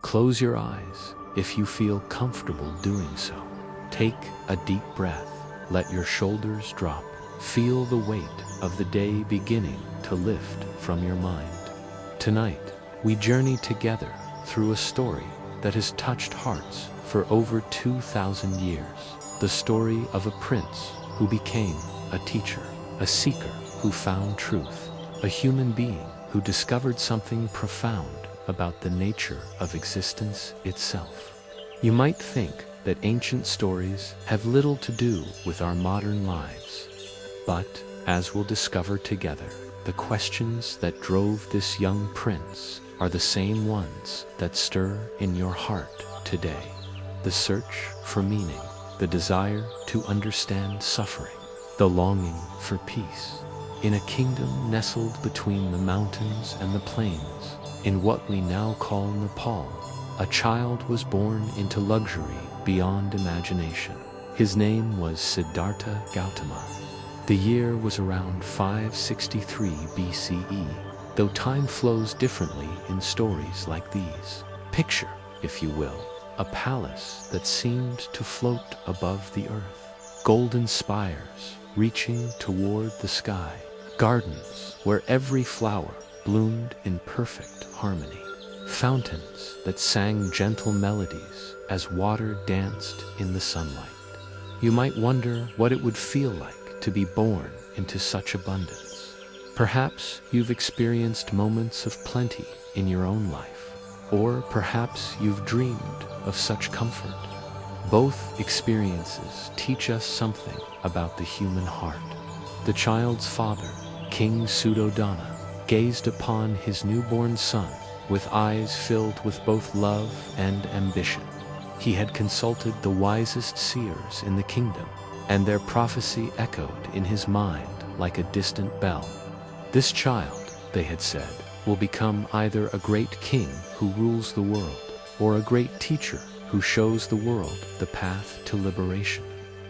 Close your eyes if you feel comfortable doing so. Take a deep breath. Let your shoulders drop. Feel the weight of the day beginning to lift from your mind. Tonight, we journey together through a story that has touched hearts for over 2,000 years. The story of a prince who became a teacher, a seeker who found truth, a human being who discovered something profound about the nature of existence itself. You might think that ancient stories have little to do with our modern lives, but as we'll discover together, the questions that drove this young prince are the same ones that stir in your heart today. The search for meaning, the desire to understand suffering, the longing for peace. In a kingdom nestled between the mountains and the plains, in what we now call Nepal, a child was born into luxury beyond imagination. His name was Siddhartha Gautama. The year was around 563 BCE, though time flows differently in stories like these. Picture, if you will, a palace that seemed to float above the earth. Golden spires reaching toward the sky. Gardens where every flower bloomed in perfect harmony. Fountains that sang gentle melodies as water danced in the sunlight. You might wonder what it would feel like to be born into such abundance. Perhaps you've experienced moments of plenty in your own life, or perhaps you've dreamed of such comfort. Both experiences teach us something about the human heart. The child's father, King Suddhodana, gazed upon his newborn son with eyes filled with both love and ambition. He had consulted the wisest seers in the kingdom, and their prophecy echoed in his mind like a distant bell. This child, they had said, will become either a great king who rules the world, or a great teacher who shows the world the path to liberation.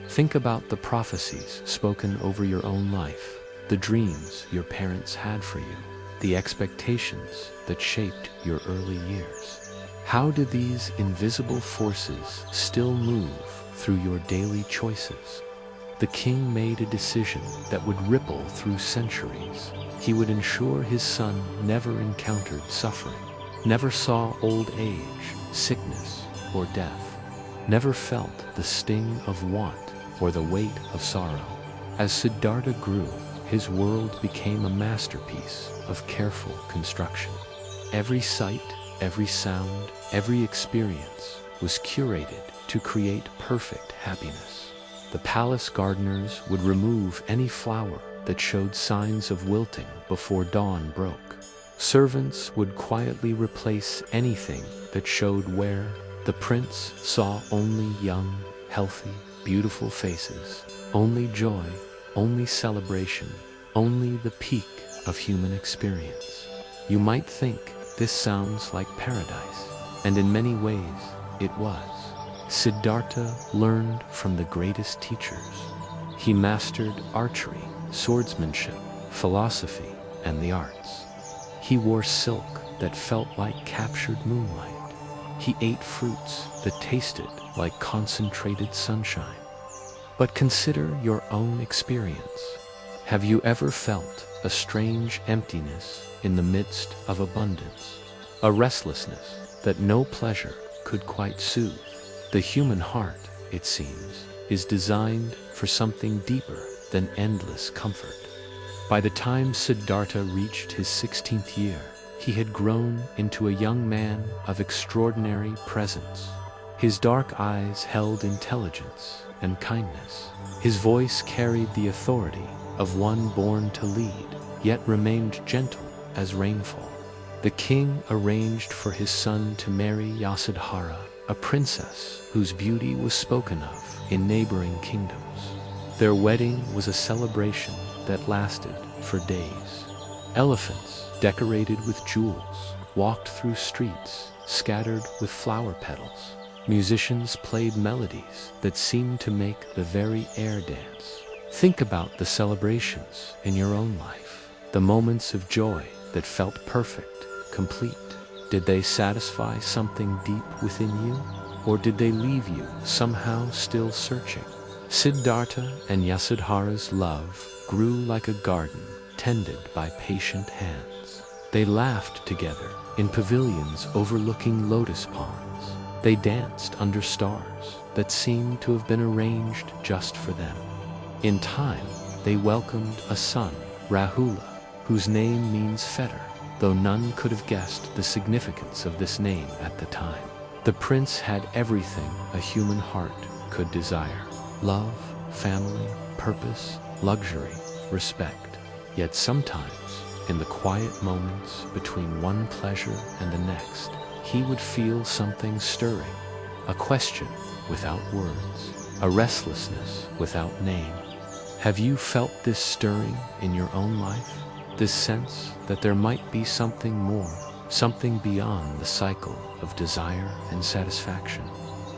Think about the prophecies spoken over your own life, the dreams your parents had for you, the expectations that shaped your early years. How do these invisible forces still move through your daily choices? The king made a decision that would ripple through centuries. He would ensure his son never encountered suffering, never saw old age, sickness, or death, never felt the sting of want or the weight of sorrow. As Siddhartha grew, his world became a masterpiece of careful construction. Every sight, every sound, every experience was curated to create perfect happiness. The palace gardeners would remove any flower that showed signs of wilting before dawn broke. Servants would quietly replace anything that showed wear. The prince saw only young, healthy, beautiful faces, only joy, only celebration, only the peak of human experience. You might think this sounds like paradise, and in many ways it was. Siddhartha learned from the greatest teachers. He mastered archery, swordsmanship, philosophy, and the arts. He wore silk that felt like captured moonlight. He ate fruits that tasted like concentrated sunshine. But consider your own experience. Have you ever felt a strange emptiness in the midst of abundance? A restlessness that no pleasure could quite soothe? The human heart, it seems, is designed for something deeper than endless comfort. By the time Siddhartha reached his 16th year, he had grown into a young man of extraordinary presence. His dark eyes held intelligence and kindness. His voice carried the authority of one born to lead, yet remained gentle as rainfall. The king arranged for his son to marry Yasodhara, a princess whose beauty was spoken of in neighboring kingdoms. Their wedding was a celebration that lasted for days. Elephants, decorated with jewels, walked through streets scattered with flower petals. Musicians played melodies that seemed to make the very air dance. Think about the celebrations in your own life, the moments of joy that felt perfect, complete. Did they satisfy something deep within you? Or did they leave you somehow still searching? Siddhartha and Yasodhara's love grew like a garden tended by patient hands. They laughed together in pavilions overlooking lotus ponds. They danced under stars that seemed to have been arranged just for them. In time, they welcomed a son, Rahula, whose name means fetter, though none could have guessed the significance of this name at the time. The prince had everything a human heart could desire: love, family, purpose, luxury, respect. Yet sometimes, in the quiet moments between one pleasure and the next, he would feel something stirring, a question without words, a restlessness without name. Have you felt this stirring in your own life? This sense that there might be something more, something beyond the cycle of desire and satisfaction?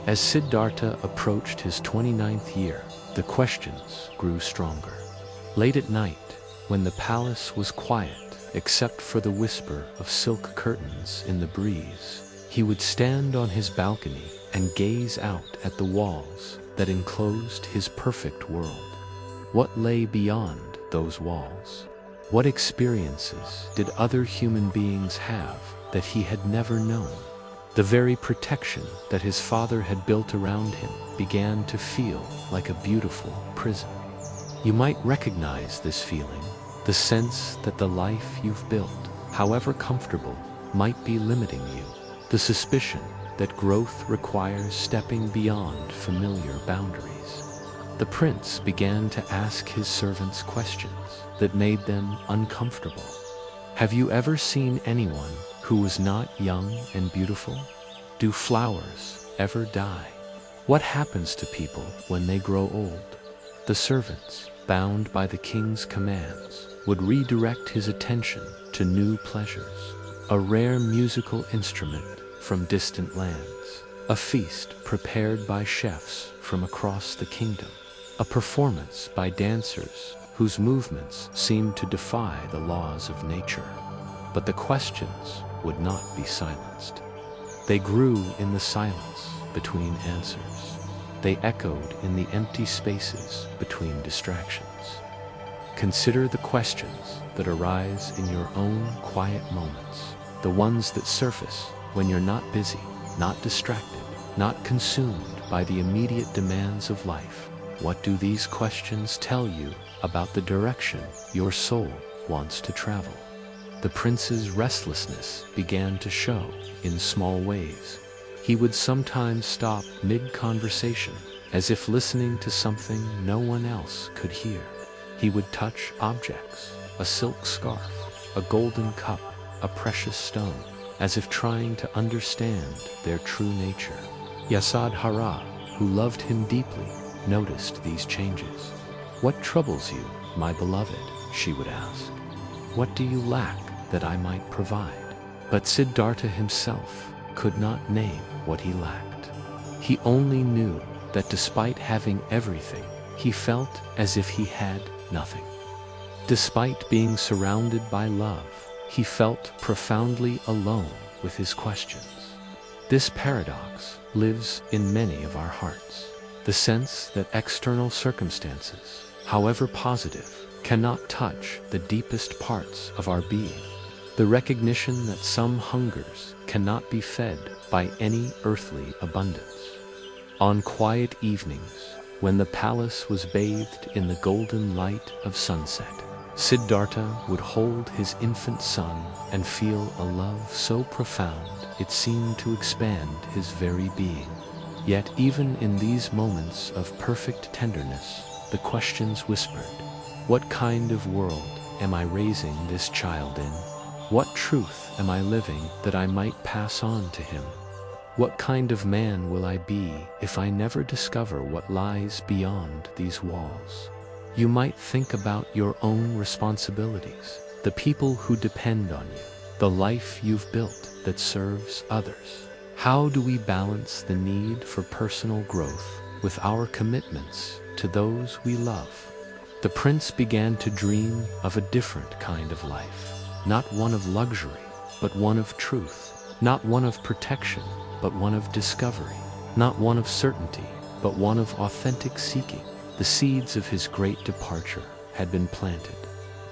As Siddhartha approached his 29th year, the questions grew stronger. Late at night, when the palace was quiet except for the whisper of silk curtains in the breeze, he would stand on his balcony and gaze out at the walls that enclosed his perfect world. What lay beyond those walls? What experiences did other human beings have that he had never known? The very protection that his father had built around him began to feel like a beautiful prison. You might recognize this feeling, the sense that the life you've built, however comfortable, might be limiting you, the suspicion that growth requires stepping beyond familiar boundaries. The prince began to ask his servants questions that made them uncomfortable. Have you ever seen anyone who was not young and beautiful? Do flowers ever die? What happens to people when they grow old? The servants, bound by the king's commands, would redirect his attention to new pleasures: a rare musical instrument from distant lands, a feast prepared by chefs from across the kingdom, a performance by dancers whose movements seemed to defy the laws of nature. But the questions would not be silenced. They grew in the silence between answers. They echoed in the empty spaces between distractions. Consider the questions that arise in your own quiet moments, the ones that surface when you're not busy, not distracted, not consumed by the immediate demands of life. What do these questions tell you about the direction your soul wants to travel? The prince's restlessness began to show in small ways. He would sometimes stop mid-conversation, as if listening to something no one else could hear. He would touch objects, a silk scarf, a golden cup, a precious stone, as if trying to understand their true nature. Yasodhara, who loved him deeply, noticed these changes. "What troubles you, my beloved?" she would ask. "What do you lack that I might provide?" But Siddhartha himself could not name what he lacked. He only knew that despite having everything, he felt as if he had nothing. Despite being surrounded by love, he felt profoundly alone with his questions. This paradox lives in many of our hearts. The sense that external circumstances, however positive, cannot touch the deepest parts of our being. The recognition that some hungers cannot be fed by any earthly abundance. On quiet evenings, when the palace was bathed in the golden light of sunset, Siddhartha would hold his infant son and feel a love so profound it seemed to expand his very being. Yet even in these moments of perfect tenderness, the questions whispered: what kind of world am I raising this child in? What truth am I living that I might pass on to him? What kind of man will I be if I never discover what lies beyond these walls? You might think about your own responsibilities, the people who depend on you, the life you've built that serves others. How do we balance the need for personal growth with our commitments to those we love? The prince began to dream of a different kind of life, not one of luxury, but one of truth. not one of protection, but one of discovery, not one of certainty, but one of authentic seeking. The seeds of his great departure had been planted.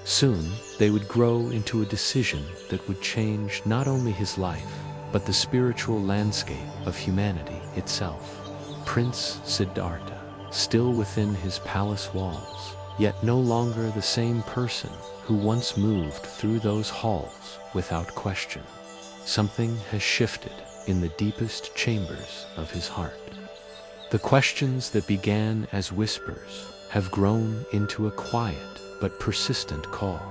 Soon, they would grow into a decision that would change not only his life, but the spiritual landscape of humanity itself. Prince Siddhartha, still within his palace walls, yet no longer the same person who once moved through those halls without question. Something has shifted in the deepest chambers of his heart. The questions that began as whispers have grown into a quiet but persistent call.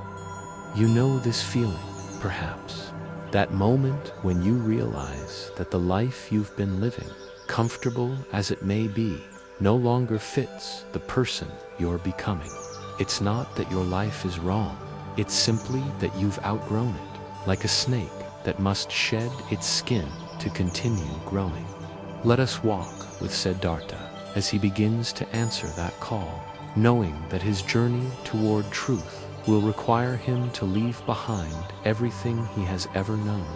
You know this feeling, perhaps, that moment when you realize that the life you've been living, comfortable as it may be, no longer fits the person you're becoming. It's not that your life is wrong, it's simply that you've outgrown it, like a snake that must shed its skin to continue growing. Let us walk with Siddhartha as he begins to answer that call, knowing that his journey toward truth will require him to leave behind everything he has ever known.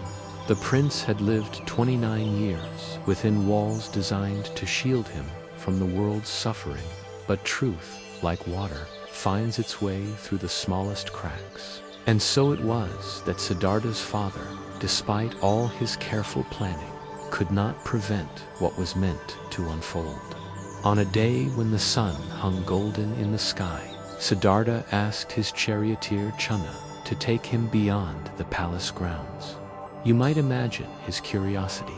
The prince had lived 29 years within walls designed to shield him from the world's suffering, but truth, like water, finds its way through the smallest cracks. And so it was that Siddhartha's father, despite all his careful planning, could not prevent what was meant to unfold. On a day when the sun hung golden in the sky, Siddhartha asked his charioteer Channa to take him beyond the palace grounds. You might imagine his curiosity.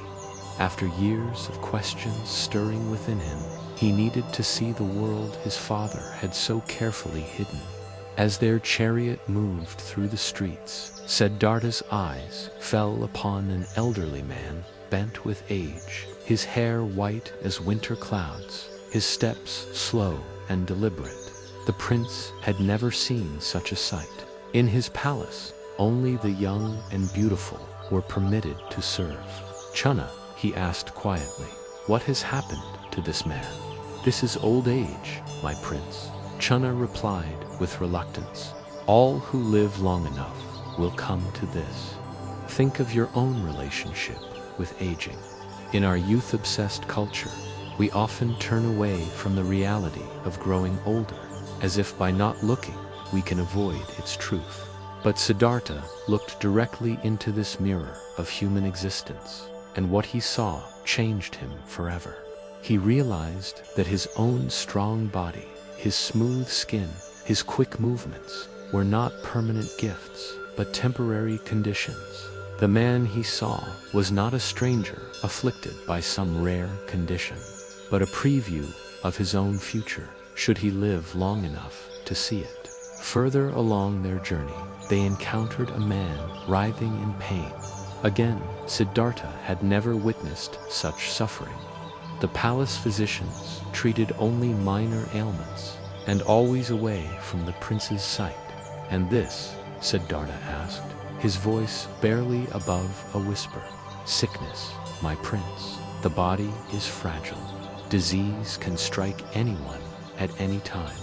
After years of questions stirring within him, he needed to see the world his father had so carefully hidden. As their chariot moved through the streets, Siddhartha's eyes fell upon an elderly man bent with age, his hair white as winter clouds, his steps slow and deliberate. The prince had never seen such a sight. In his palace, only the young and beautiful were permitted to serve. Channa, he asked quietly, what has happened to this man? This is old age, my prince, Channa replied with reluctance. All who live long enough will come to this. Think of your own relationship with aging. In our youth-obsessed culture, we often turn away from the reality of growing older, as if by not looking, we can avoid its truth. But Siddhartha looked directly into this mirror of human existence, and what he saw changed him forever. He realized that his own strong body, his smooth skin, his quick movements were not permanent gifts, but temporary conditions. The man he saw was not a stranger afflicted by some rare condition, but a preview of his own future, should he live long enough to see it. Further along their journey, they encountered a man writhing in pain. Again, Siddhartha had never witnessed such suffering. The palace physicians treated only minor ailments, and always away from the prince's sight. And this, Siddhartha asked, his voice barely above a whisper. Sickness, my prince. The body is fragile. Disease can strike anyone at any time.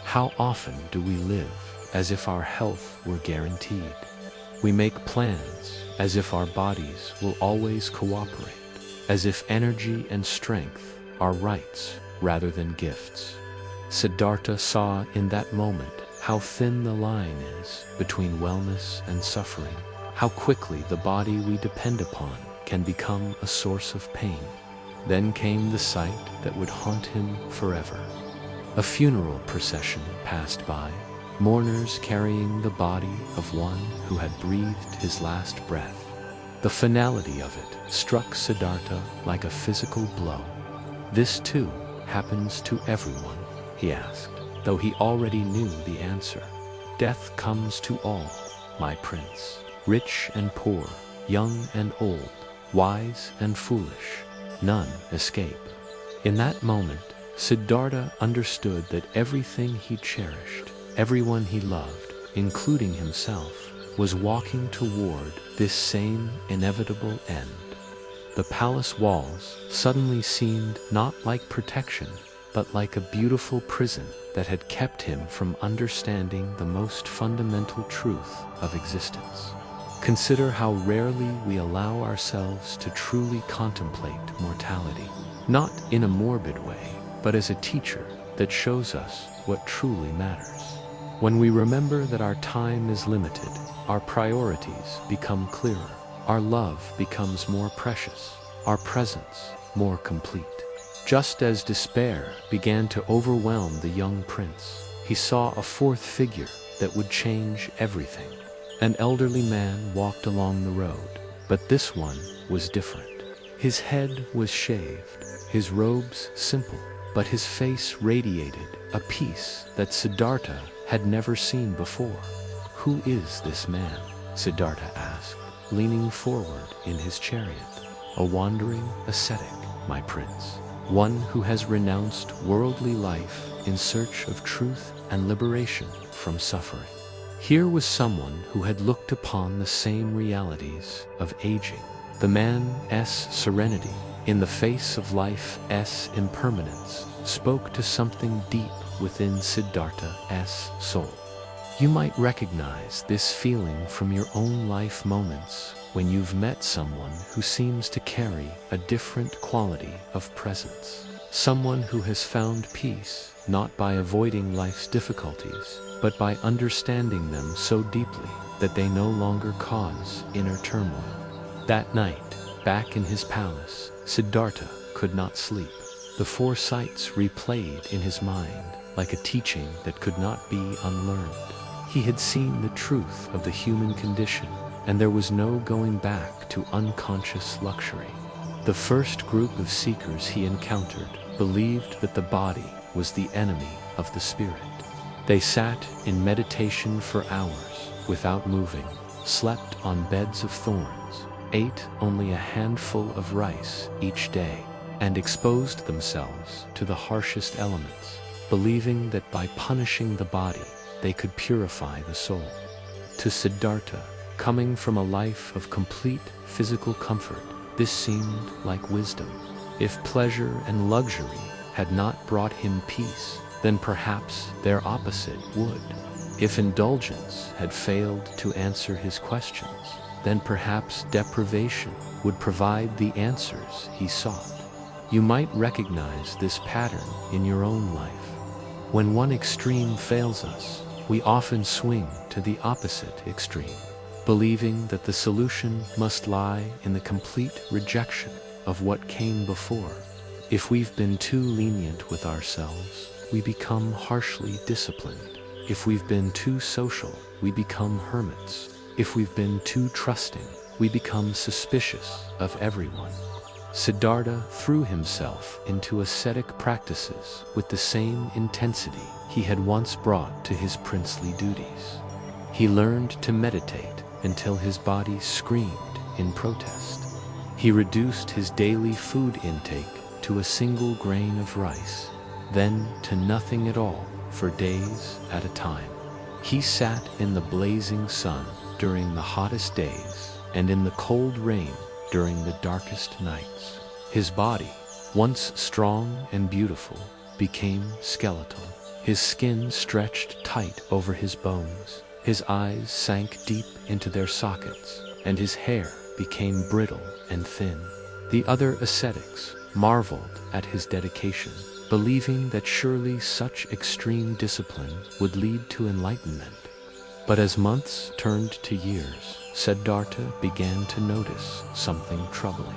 How often do we live as if our health were guaranteed? We make plans as if our bodies will always cooperate, as if energy and strength are rights rather than gifts. Siddhartha saw in that moment how thin the line is between wellness and suffering, how quickly the body we depend upon can become a source of pain. Then came the sight that would haunt him forever. A funeral procession passed by, mourners carrying the body of one who had breathed his last breath. The finality of it struck Siddhartha like a physical blow. This too happens to everyone, he asked, though he already knew the answer. Death comes to all, my prince, rich and poor, young and old, wise and foolish. None escape. In that moment, Siddhartha understood that everything he cherished, everyone he loved, including himself, was walking toward this same inevitable end. The palace walls suddenly seemed not like protection, but like a beautiful prison that had kept him from understanding the most fundamental truth of existence. Consider how rarely we allow ourselves to truly contemplate mortality, not in a morbid way, but as a teacher that shows us what truly matters. When we remember that our time is limited, our priorities become clearer, our love becomes more precious, our presence more complete. Just as despair began to overwhelm the young prince, he saw a fourth figure that would change everything. An elderly man walked along the road, but this one was different. His head was shaved, his robes simple, but his face radiated a peace that Siddhartha had never seen before. "Who is this man?" Siddhartha asked, leaning forward in his chariot. "A wandering ascetic, my prince, one who has renounced worldly life in search of truth and liberation from suffering." Here was someone who had looked upon the same realities of aging, the man's serenity in the face of life's impermanence spoke to something deep within Siddhartha's soul. You might recognize this feeling from your own life moments when you've met someone who seems to carry a different quality of presence. Someone who has found peace not by avoiding life's difficulties, but by understanding them so deeply that they no longer cause inner turmoil. That night, back in his palace, Siddhartha could not sleep. The four sights replayed in his mind like a teaching that could not be unlearned. He had seen the truth of the human condition, and there was no going back to unconscious luxury. The first group of seekers he encountered believed that the body was the enemy of the spirit. They sat in meditation for hours without moving, slept on beds of thorns, ate only a handful of rice each day, and exposed themselves to the harshest elements, believing that by punishing the body, they could purify the soul. To Siddhartha, coming from a life of complete physical comfort, this seemed like wisdom. If pleasure and luxury had not brought him peace, then perhaps their opposite would. If indulgence had failed to answer his questions, then perhaps deprivation would provide the answers he sought. You might recognize this pattern in your own life. When one extreme fails us, we often swing to the opposite extreme, believing that the solution must lie in the complete rejection of what came before. If we've been too lenient with ourselves, we become harshly disciplined. If we've been too social, we become hermits. If we've been too trusting, we become suspicious of everyone. Siddhartha threw himself into ascetic practices with the same intensity he had once brought to his princely duties. He learned to meditate until his body screamed in protest. He reduced his daily food intake to a single grain of rice, then to nothing at all for days at a time. He sat in the blazing sun during the hottest days and in the cold rain during the darkest nights. His body, once strong and beautiful, became skeletal. His skin stretched tight over his bones, his eyes sank deep into their sockets, and his hair became brittle and thin. The other ascetics marveled at his dedication, believing that surely such extreme discipline would lead to enlightenment. But as months turned to years, Siddhartha began to notice something troubling.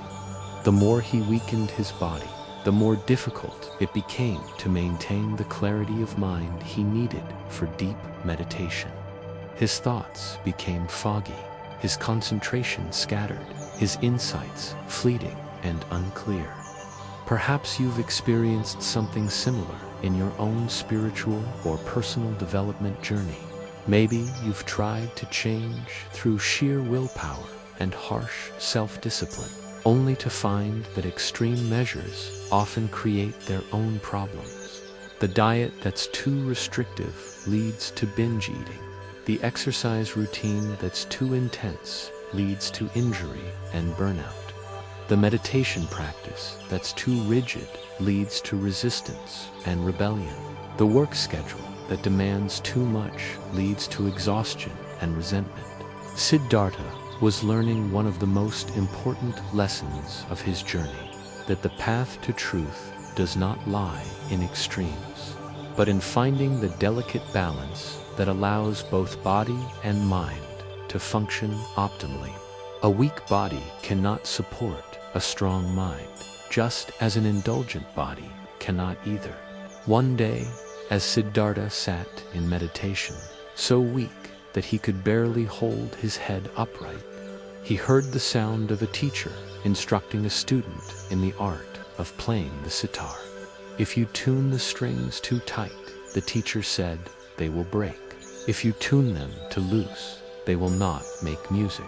The more he weakened his body, the more difficult it became to maintain the clarity of mind he needed for deep meditation. His thoughts became foggy, his concentration scattered, his insights fleeting and unclear. Perhaps you've experienced something similar in your own spiritual or personal development journey. Maybe you've tried to change through sheer willpower and harsh self-discipline, only to find that extreme measures often create their own problems. The diet that's too restrictive leads to binge eating. The exercise routine that's too intense leads to injury and burnout. The meditation practice that's too rigid leads to resistance and rebellion. The work schedule that demands too much leads to exhaustion and resentment. Siddhartha was learning one of the most important lessons of his journey, that the path to truth does not lie in extremes, but in finding the delicate balance that allows both body and mind to function optimally. A weak body cannot support a strong mind, just as an indulgent body cannot either. One day, as Siddhartha sat in meditation, so weak that he could barely hold his head upright, he heard the sound of a teacher instructing a student in the art of playing the sitar. If you tune the strings too tight, the teacher said, they will break. If you tune them too loose, they will not make music.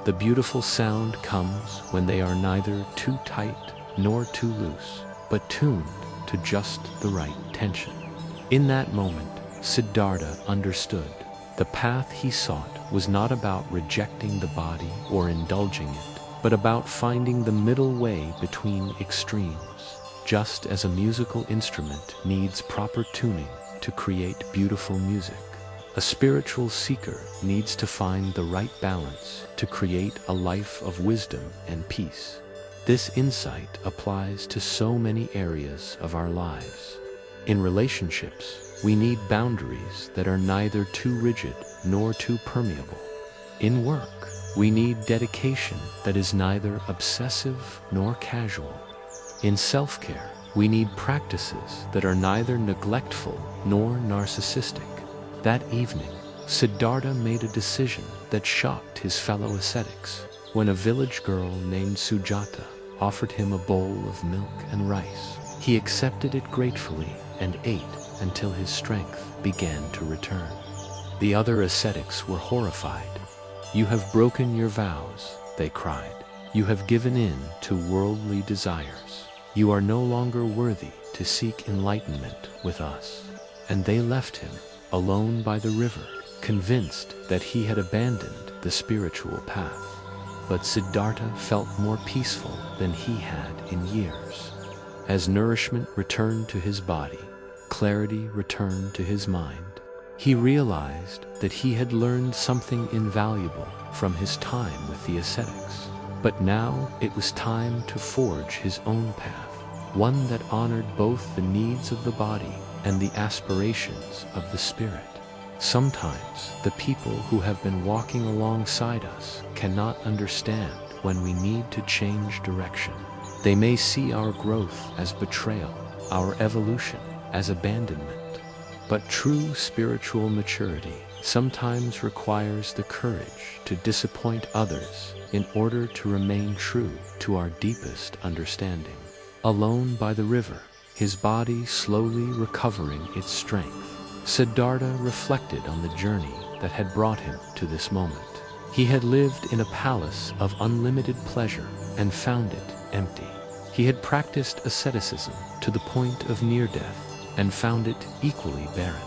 The beautiful sound comes when they are neither too tight nor too loose, but tuned to just the right tension. In that moment, Siddhartha understood. The path he sought was not about rejecting the body or indulging it, but about finding the middle way between extremes, just as a musical instrument needs proper tuning to create beautiful music. A spiritual seeker needs to find the right balance to create a life of wisdom and peace. This insight applies to so many areas of our lives. In relationships, we need boundaries that are neither too rigid nor too permeable. In work, we need dedication that is neither obsessive nor casual. In self-care, we need practices that are neither neglectful nor narcissistic. That evening, Siddhartha made a decision that shocked his fellow ascetics when a village girl named Sujata offered him a bowl of milk and rice. He accepted it gratefully and ate until his strength began to return. The other ascetics were horrified. "You have broken your vows," they cried. "You have given in to worldly desires. You are no longer worthy to seek enlightenment with us." And they left him alone by the river, convinced that he had abandoned the spiritual path. But Siddhartha felt more peaceful than he had in years. As nourishment returned to his body, clarity returned to his mind. He realized that he had learned something invaluable from his time with the ascetics. But now it was time to forge his own path, one that honored both the needs of the body and the aspirations of the spirit. Sometimes the people who have been walking alongside us cannot understand when we need to change direction. They may see our growth as betrayal, our evolution as abandonment. But true spiritual maturity sometimes requires the courage to disappoint others in order to remain true to our deepest understanding. Alone by the river, his body slowly recovering its strength, Siddhartha reflected on the journey that had brought him to this moment. He had lived in a palace of unlimited pleasure and found it empty. He had practiced asceticism to the point of near death and found it equally barren.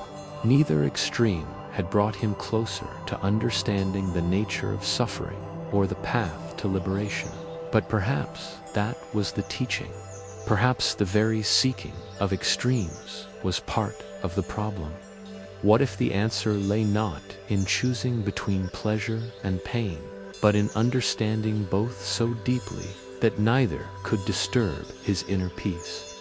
Neither extreme had brought him closer to understanding the nature of suffering or the path to liberation. But perhaps that was the teaching. Perhaps the very seeking of extremes was part of the problem. What if the answer lay not in choosing between pleasure and pain, but in understanding both so deeply that neither could disturb his inner peace?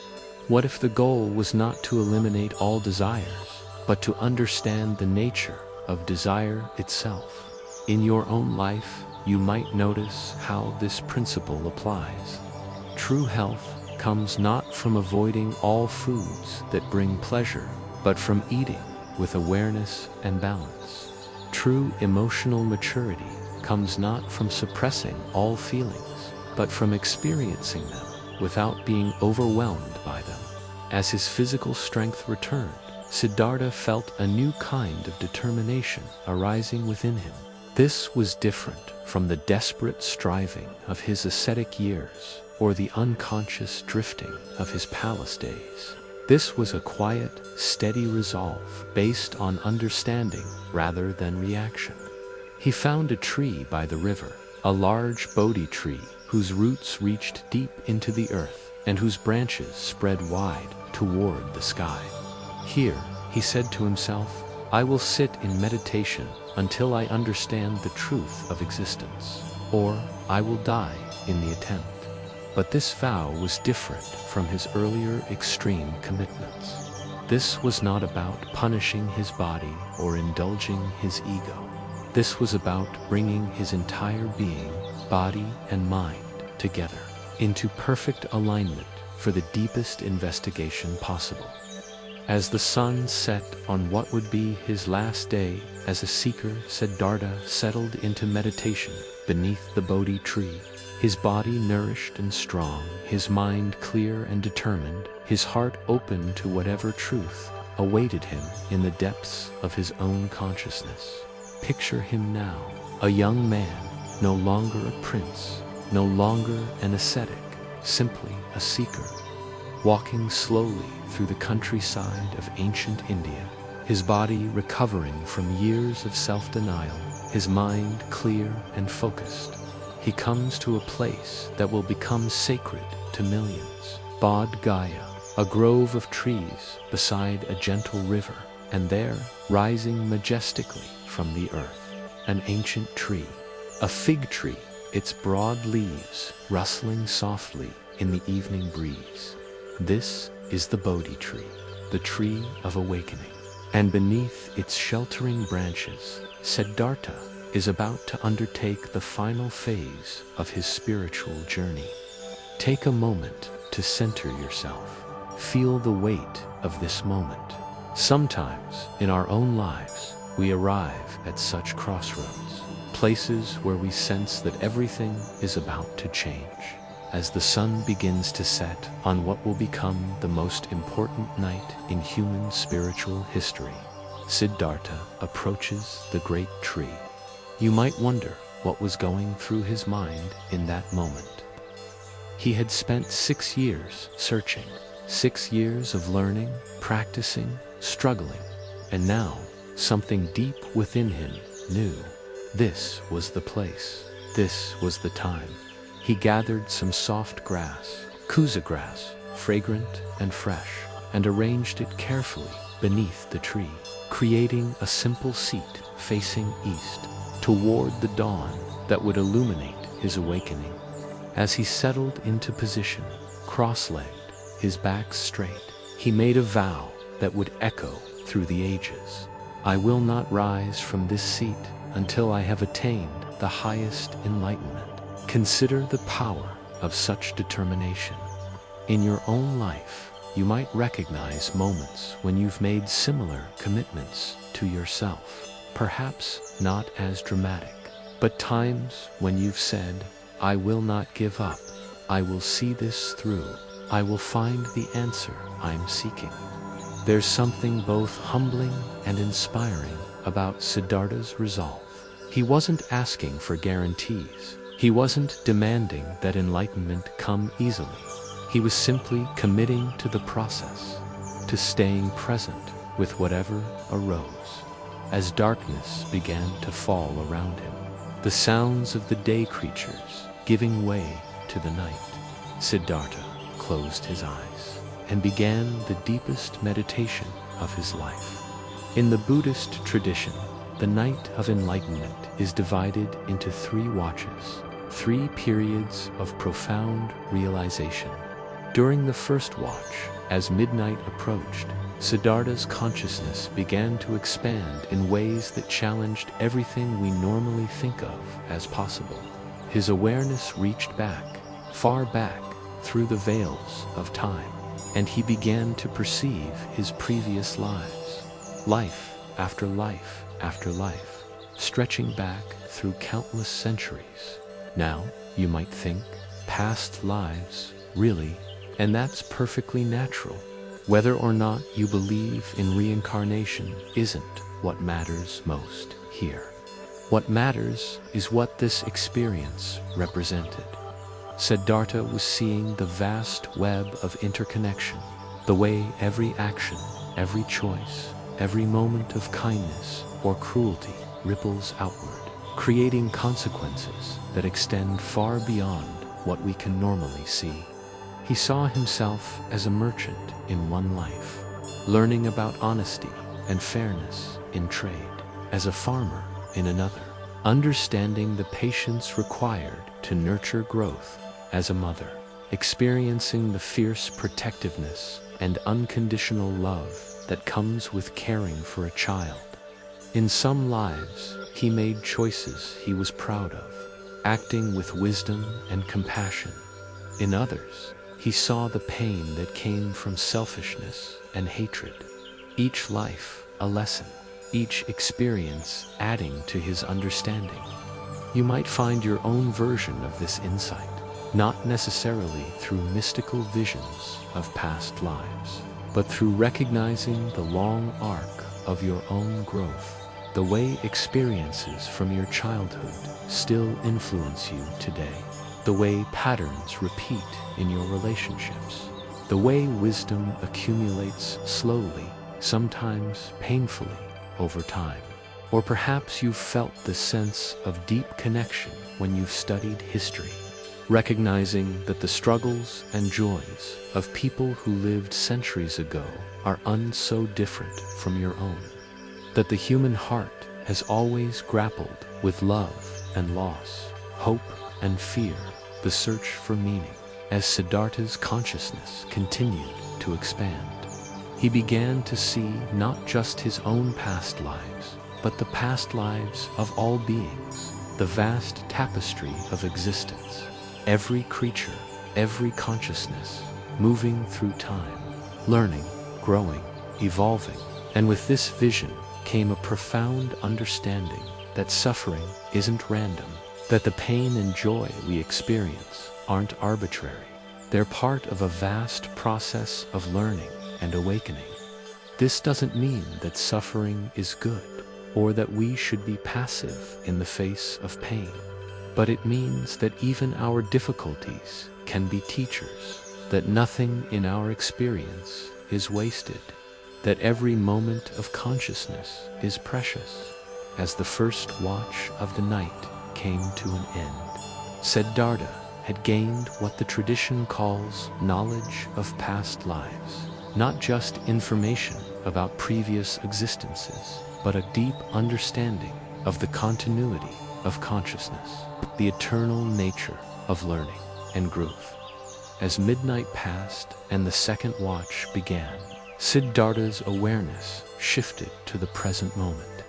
What if the goal was not to eliminate all desires, but to understand the nature of desire itself? In your own life, you might notice how this principle applies. True health comes not from avoiding all foods that bring pleasure, but from eating with awareness and balance. True emotional maturity comes not from suppressing all feelings, but from experiencing them without being overwhelmed by them. As his physical strength returned, Siddhartha felt a new kind of determination arising within him. This was different from the desperate striving of his ascetic years or the unconscious drifting of his palace days. This was a quiet, steady resolve based on understanding rather than reaction. He found a tree by the river, a large Bodhi tree whose roots reached deep into the earth and whose branches spread wide toward the sky. Here, he said to himself, I will sit in meditation until I understand the truth of existence, or I will die in the attempt. But this vow was different from his earlier extreme commitments. This was not about punishing his body or indulging his ego. This was about bringing his entire being, body and mind, together into perfect alignment for the deepest investigation possible. As the sun set on what would be his last day as a seeker, Siddhartha settled into meditation beneath the Bodhi tree, his body nourished and strong, his mind clear and determined, his heart open to whatever truth awaited him in the depths of his own consciousness. Picture him now, a young man, no longer a prince, no longer an ascetic, simply a seeker, walking slowly through the countryside of ancient India, his body recovering from years of self-denial, his mind clear and focused. He comes to a place that will become sacred to millions. Bodh Gaya, a grove of trees beside a gentle river, and there, rising majestically from the earth, an ancient tree, a fig tree, its broad leaves rustling softly in the evening breeze. This is the Bodhi tree, the tree of awakening, and beneath its sheltering branches, Siddhartha is about to undertake the final phase of his spiritual journey. Take a moment to center yourself. Feel the weight of this moment. Sometimes in our own lives, we arrive at such crossroads, places where we sense that everything is about to change. As the sun begins to set on what will become the most important night in human spiritual history, Siddhartha approaches the great tree. You might wonder what was going through his mind in that moment. He had spent 6 years searching, 6 years of learning, practicing, struggling, and now something deep within him knew this was the place, this was the time. He gathered some soft grass, kusa grass, fragrant and fresh, and arranged it carefully beneath the tree, creating a simple seat facing east, toward the dawn that would illuminate his awakening. As he settled into position, cross-legged, his back straight, he made a vow that would echo through the ages. I will not rise from this seat until I have attained the highest enlightenment. Consider the power of such determination. In your own life, you might recognize moments when you've made similar commitments to yourself. Perhaps not as dramatic, but times when you've said, I will not give up, I will see this through, I will find the answer I'm seeking. There's something both humbling and inspiring about Siddhartha's resolve. He wasn't asking for guarantees. He wasn't demanding that enlightenment come easily. He was simply committing to the process, to staying present with whatever arose. As darkness began to fall around him, the sounds of the day creatures giving way to the night, Siddhartha closed his eyes and began the deepest meditation of his life. In the Buddhist tradition, the night of enlightenment is divided into 3 watches, 3 periods of profound realization. During the first watch, as midnight approached, Siddhartha's consciousness began to expand in ways that challenged everything we normally think of as possible. His awareness reached back, far back, through the veils of time, and he began to perceive his previous lives, life after life after life, stretching back through countless centuries. Now, you might think, past lives, really, and that's perfectly natural. Whether or not you believe in reincarnation isn't what matters most here. What matters is what this experience represented. Siddhartha was seeing the vast web of interconnection, the way every action, every choice, every moment of kindness or cruelty ripples outward, creating consequences that extend far beyond what we can normally see. He saw himself as a merchant in one life, learning about honesty and fairness in trade, as a farmer in another, understanding the patience required to nurture growth as a mother, experiencing the fierce protectiveness and unconditional love that comes with caring for a child. In some lives, he made choices he was proud of, acting with wisdom and compassion. In others, he saw the pain that came from selfishness and hatred. Each life a lesson, each experience adding to his understanding. You might find your own version of this insight, not necessarily through mystical visions of past lives, but through recognizing the long arc of your own growth, the way experiences from your childhood still influence you today, the way patterns repeat in your relationships, the way wisdom accumulates slowly, sometimes painfully, over time. Or perhaps you've felt the sense of deep connection when you've studied history, recognizing that the struggles and joys of people who lived centuries ago are so different from your own, that the human heart has always grappled with love and loss, hope and fear, the search for meaning. As Siddhartha's consciousness continued to expand, he began to see not just his own past lives, but the past lives of all beings, the vast tapestry of existence, every creature, every consciousness, moving through time, learning, growing, evolving. And with this vision came a profound understanding that suffering isn't random, that the pain and joy we experience aren't arbitrary. They're part of a vast process of learning and awakening. This doesn't mean that suffering is good, or that we should be passive in the face of pain, but it means that even our difficulties can be teachers, that nothing in our experience is wasted, that every moment of consciousness is precious. As the first watch of the night came to an end, Siddhartha had gained what the tradition calls knowledge of past lives, not just information about previous existences, but a deep understanding of the continuity of consciousness, the eternal nature of learning and growth. As midnight passed and the second watch began, Siddhartha's awareness shifted to the present moment,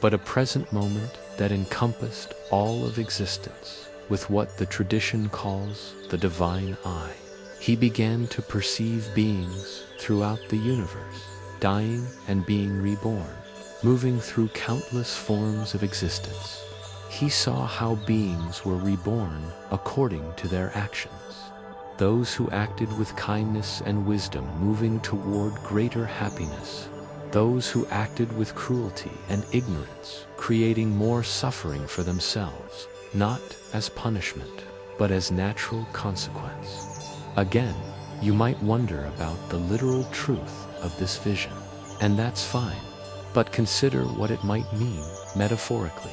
but a present moment that encompassed all of existence with what the tradition calls the divine eye. He began to perceive beings throughout the universe, dying and being reborn, moving through countless forms of existence. He saw how beings were reborn according to their actions. Those who acted with kindness and wisdom moving toward greater happiness. Those who acted with cruelty and ignorance, creating more suffering for themselves, not as punishment, but as natural consequence. Again, you might wonder about the literal truth of this vision, and that's fine, but consider what it might mean metaphorically.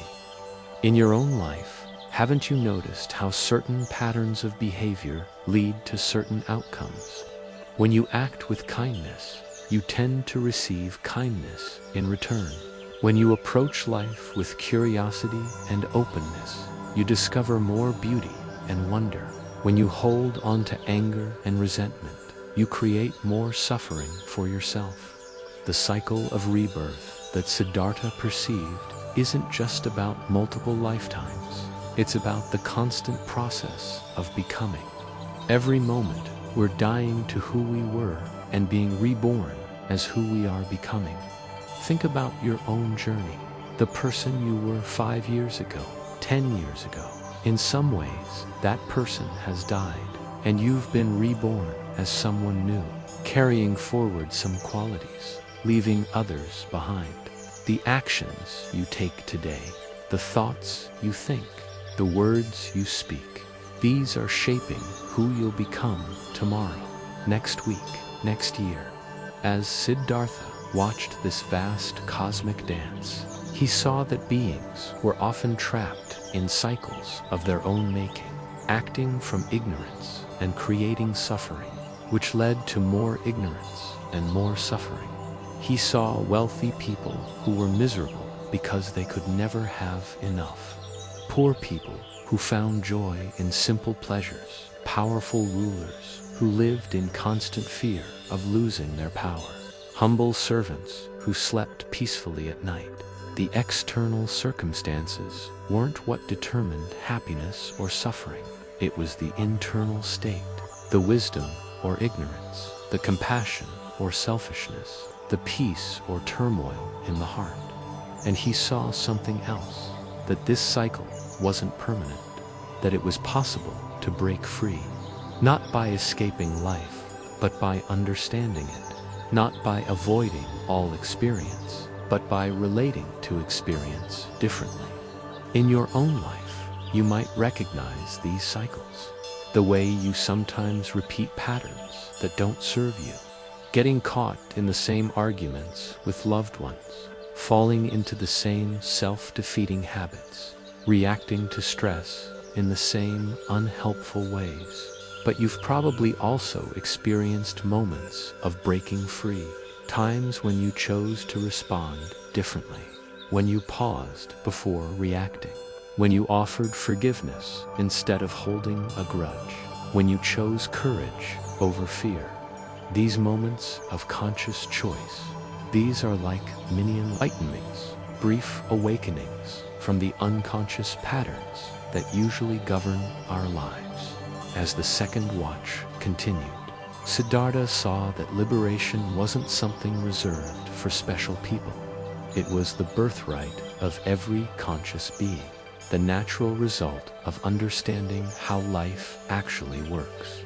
In your own life, haven't you noticed how certain patterns of behavior lead to certain outcomes? When you act with kindness, you tend to receive kindness in return. When you approach life with curiosity and openness, you discover more beauty and wonder. When you hold on to anger and resentment, you create more suffering for yourself. The cycle of rebirth that Siddhartha perceived isn't just about multiple lifetimes. It's about the constant process of becoming. Every moment, we're dying to who we were and being reborn as who we are becoming. Think about your own journey, the person you were 5 years ago, 10 years ago. In some ways, that person has died, and you've been reborn as someone new, carrying forward some qualities, leaving others behind. The actions you take today, the thoughts you think, the words you speak, these are shaping who you'll become tomorrow, next week, next year. As Siddhartha watched this vast cosmic dance, he saw that beings were often trapped in cycles of their own making, acting from ignorance and creating suffering, which led to more ignorance and more suffering. He saw wealthy people who were miserable because they could never have enough. Poor people who found joy in simple pleasures. Powerful rulers who lived in constant fear of losing their power. Humble servants who slept peacefully at night. The external circumstances weren't what determined happiness or suffering. It was the internal state, the wisdom or ignorance, the compassion or selfishness, the peace or turmoil in the heart. And he saw something else, that this cycle wasn't permanent, that it was possible to break free, not by escaping life, but by understanding it, not by avoiding all experience, but by relating to experience differently. In your own life, you might recognize these cycles, the way you sometimes repeat patterns that don't serve you, getting caught in the same arguments with loved ones, falling into the same self-defeating habits, reacting to stress in the same unhelpful ways. But you've probably also experienced moments of breaking free, times when you chose to respond differently, when you paused before reacting, when you offered forgiveness instead of holding a grudge, when you chose courage over fear. These moments of conscious choice, these are like mini enlightenments, brief awakenings from the unconscious patterns that usually govern our lives. As the second watch continued, Siddhartha saw that liberation wasn't something reserved for special people. It was the birthright of every conscious being, the natural result of understanding how life actually works.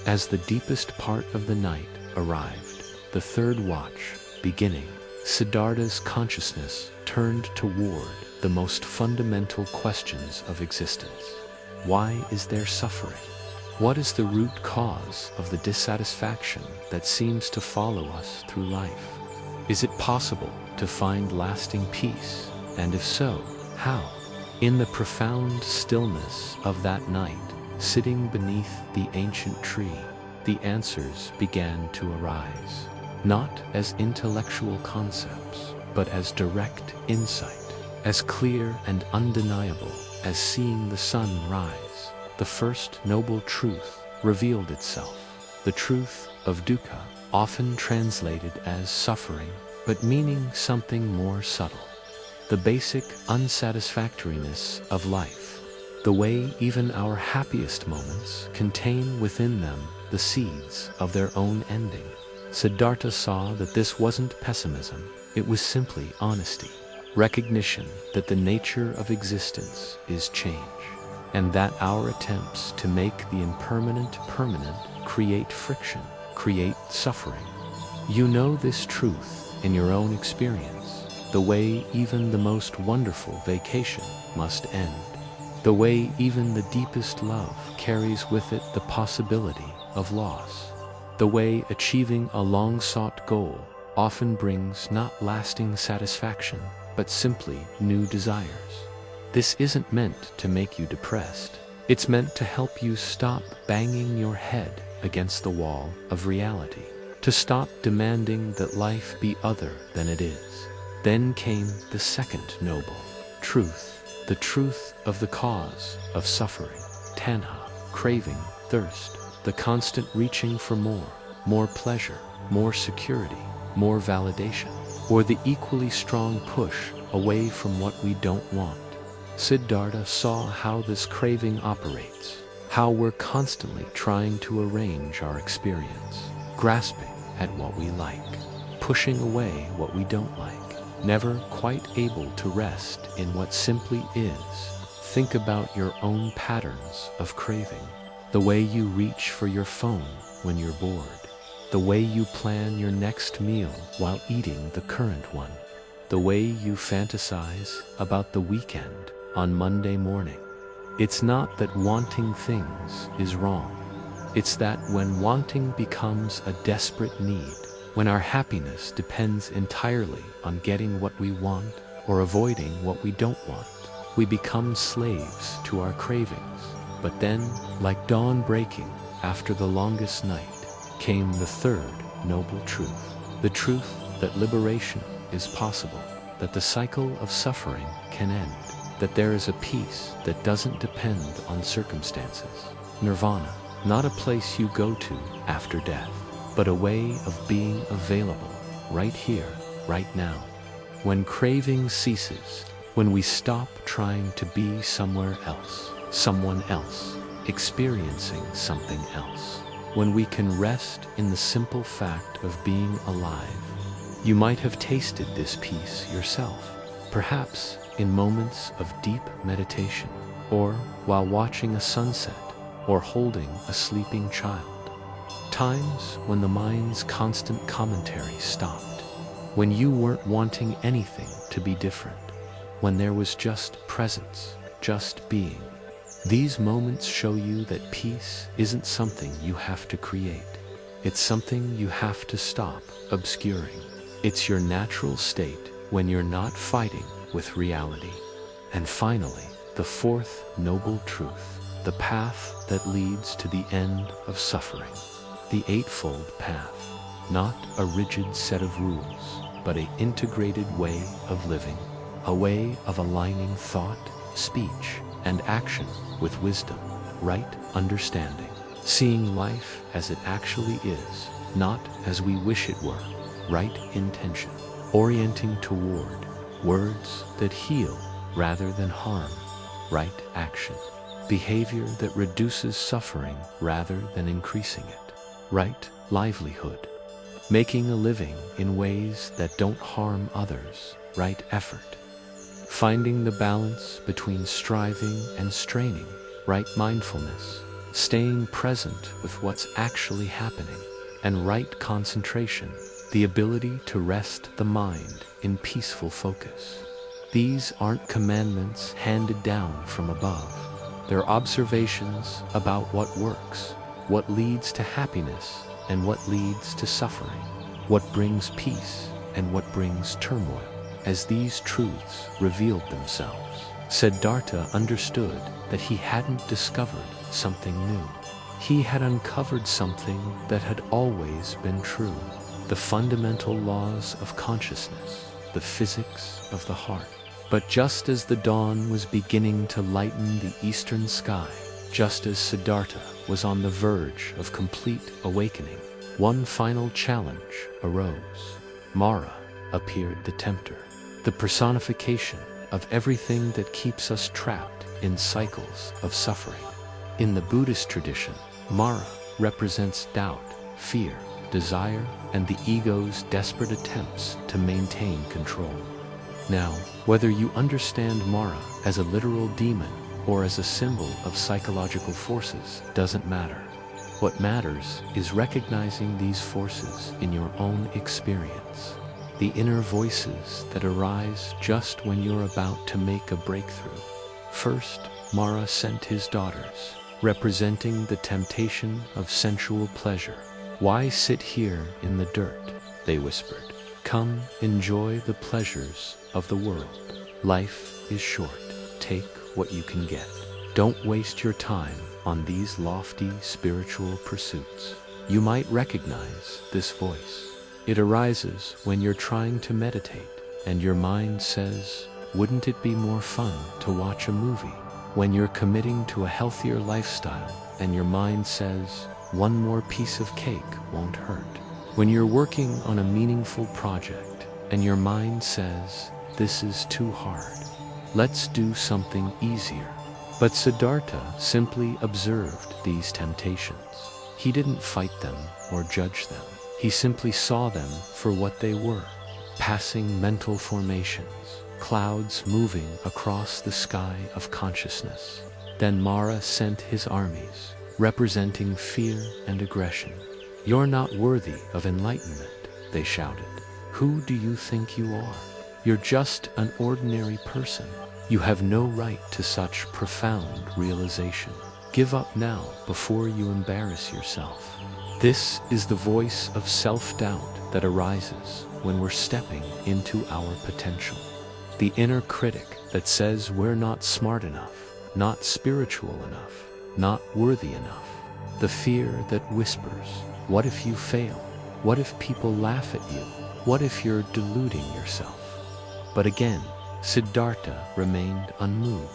As the deepest part of the night arrived, the third watch beginning, Siddhartha's consciousness turned toward the most fundamental questions of existence. Why is there suffering? What is the root cause of the dissatisfaction that seems to follow us through life? Is it possible to find lasting peace? And if so, how? In the profound stillness of that night, sitting beneath the ancient tree, the answers began to arise, not as intellectual concepts, but as direct insight, as clear and undeniable as seeing the sun rise. The first noble truth revealed itself, the truth of dukkha, often translated as suffering, but meaning something more subtle. The basic unsatisfactoriness of life, the way even our happiest moments contain within them the seeds of their own ending. Siddhartha saw that this wasn't pessimism, it was simply honesty, recognition that the nature of existence is change, and that our attempts to make the impermanent permanent create friction, create suffering. You know this truth in your own experience, the way even the most wonderful vacation must end, the way even the deepest love carries with it the possibility of loss, the way achieving a long-sought goal often brings not lasting satisfaction, but simply new desires. This isn't meant to make you depressed. It's meant to help you stop banging your head against the wall of reality, to stop demanding that life be other than it is. Then came the second noble truth, the truth of the cause of suffering, tanha, craving, thirst, the constant reaching for more pleasure, more security, more validation, or the equally strong push away from what we don't want. Siddhartha saw how this craving operates, how we're constantly trying to arrange our experience, grasping at what we like, pushing away what we don't like, never quite able to rest in what simply is. Think about your own patterns of craving, the way you reach for your phone when you're bored, the way you plan your next meal while eating the current one, the way you fantasize about the weekend on Monday morning. It's not that wanting things is wrong. It's that when wanting becomes a desperate need, when our happiness depends entirely on getting what we want or avoiding what we don't want, we become slaves to our cravings. But then, like dawn breaking after the longest night, came the third noble truth, the truth that liberation is possible, that the cycle of suffering can end, that there is a peace that doesn't depend on circumstances. Nirvana, not a place you go to after death, but a way of being available right here, right now. When craving ceases, when we stop trying to be somewhere else, someone else, experiencing something else, when we can rest in the simple fact of being alive. You might have tasted this peace yourself, perhaps in moments of deep meditation, or while watching a sunset, or holding a sleeping child. Times when the mind's constant commentary stopped, when you weren't wanting anything to be different, when there was just presence, just being. These moments show you that peace isn't something you have to create. It's something you have to stop obscuring. It's your natural state when you're not fighting with reality. And finally, the fourth noble truth, the path that leads to the end of suffering. The Eightfold Path, not a rigid set of rules, but an integrated way of living, a way of aligning thought, speech, and action with wisdom, right understanding, seeing life as it actually is, not as we wish it were, right intention, orienting toward words that heal rather than harm, right action, behavior that reduces suffering rather than increasing it, right livelihood, making a living in ways that don't harm others, right effort, finding the balance between striving and straining, right mindfulness, staying present with what's actually happening, and right concentration, the ability to rest the mind in peaceful focus. These aren't commandments handed down from above. They're observations about what works, what leads to happiness, and what leads to suffering, what brings peace and what brings turmoil. As these truths revealed themselves, Siddhartha understood that he hadn't discovered something new. He had uncovered something that had always been true, the fundamental laws of consciousness, the physics of the heart. But just as the dawn was beginning to lighten the eastern sky, just as Siddhartha was on the verge of complete awakening, one final challenge arose. Mara appeared, the tempter, the personification of everything that keeps us trapped in cycles of suffering. In the Buddhist tradition, Mara represents doubt, fear, desire, and the ego's desperate attempts to maintain control. Now, whether you understand Mara as a literal demon or as a symbol of psychological forces doesn't matter. What matters is recognizing these forces in your own experience, the inner voices that arise just when you're about to make a breakthrough. First, Mara sent his daughters, representing the temptation of sensual pleasure. "Why sit here in the dirt?" they whispered. "Come, enjoy the pleasures of the world. Life is short. Take what you can get. Don't waste your time on these lofty spiritual pursuits." You might recognize this voice. It arises when you're trying to meditate and your mind says, "Wouldn't it be more fun to watch a movie?" When you're committing to a healthier lifestyle and your mind says, "One more piece of cake won't hurt." When you're working on a meaningful project and your mind says, "This is too hard. Let's do something easier." But Siddhartha simply observed these temptations. He didn't fight them or judge them. He simply saw them for what they were, passing mental formations, clouds moving across the sky of consciousness. Then Mara sent his armies, representing fear and aggression. "You're not worthy of enlightenment," they shouted. "Who do you think you are? You're just an ordinary person. You have no right to such profound realization. Give up now before you embarrass yourself." This is the voice of self-doubt that arises when we're stepping into our potential. The inner critic that says we're not smart enough, not spiritual enough, not worthy enough. The fear that whispers, "What if you fail? What if people laugh at you?" What if you're deluding yourself? But again, Siddhartha remained unmoved,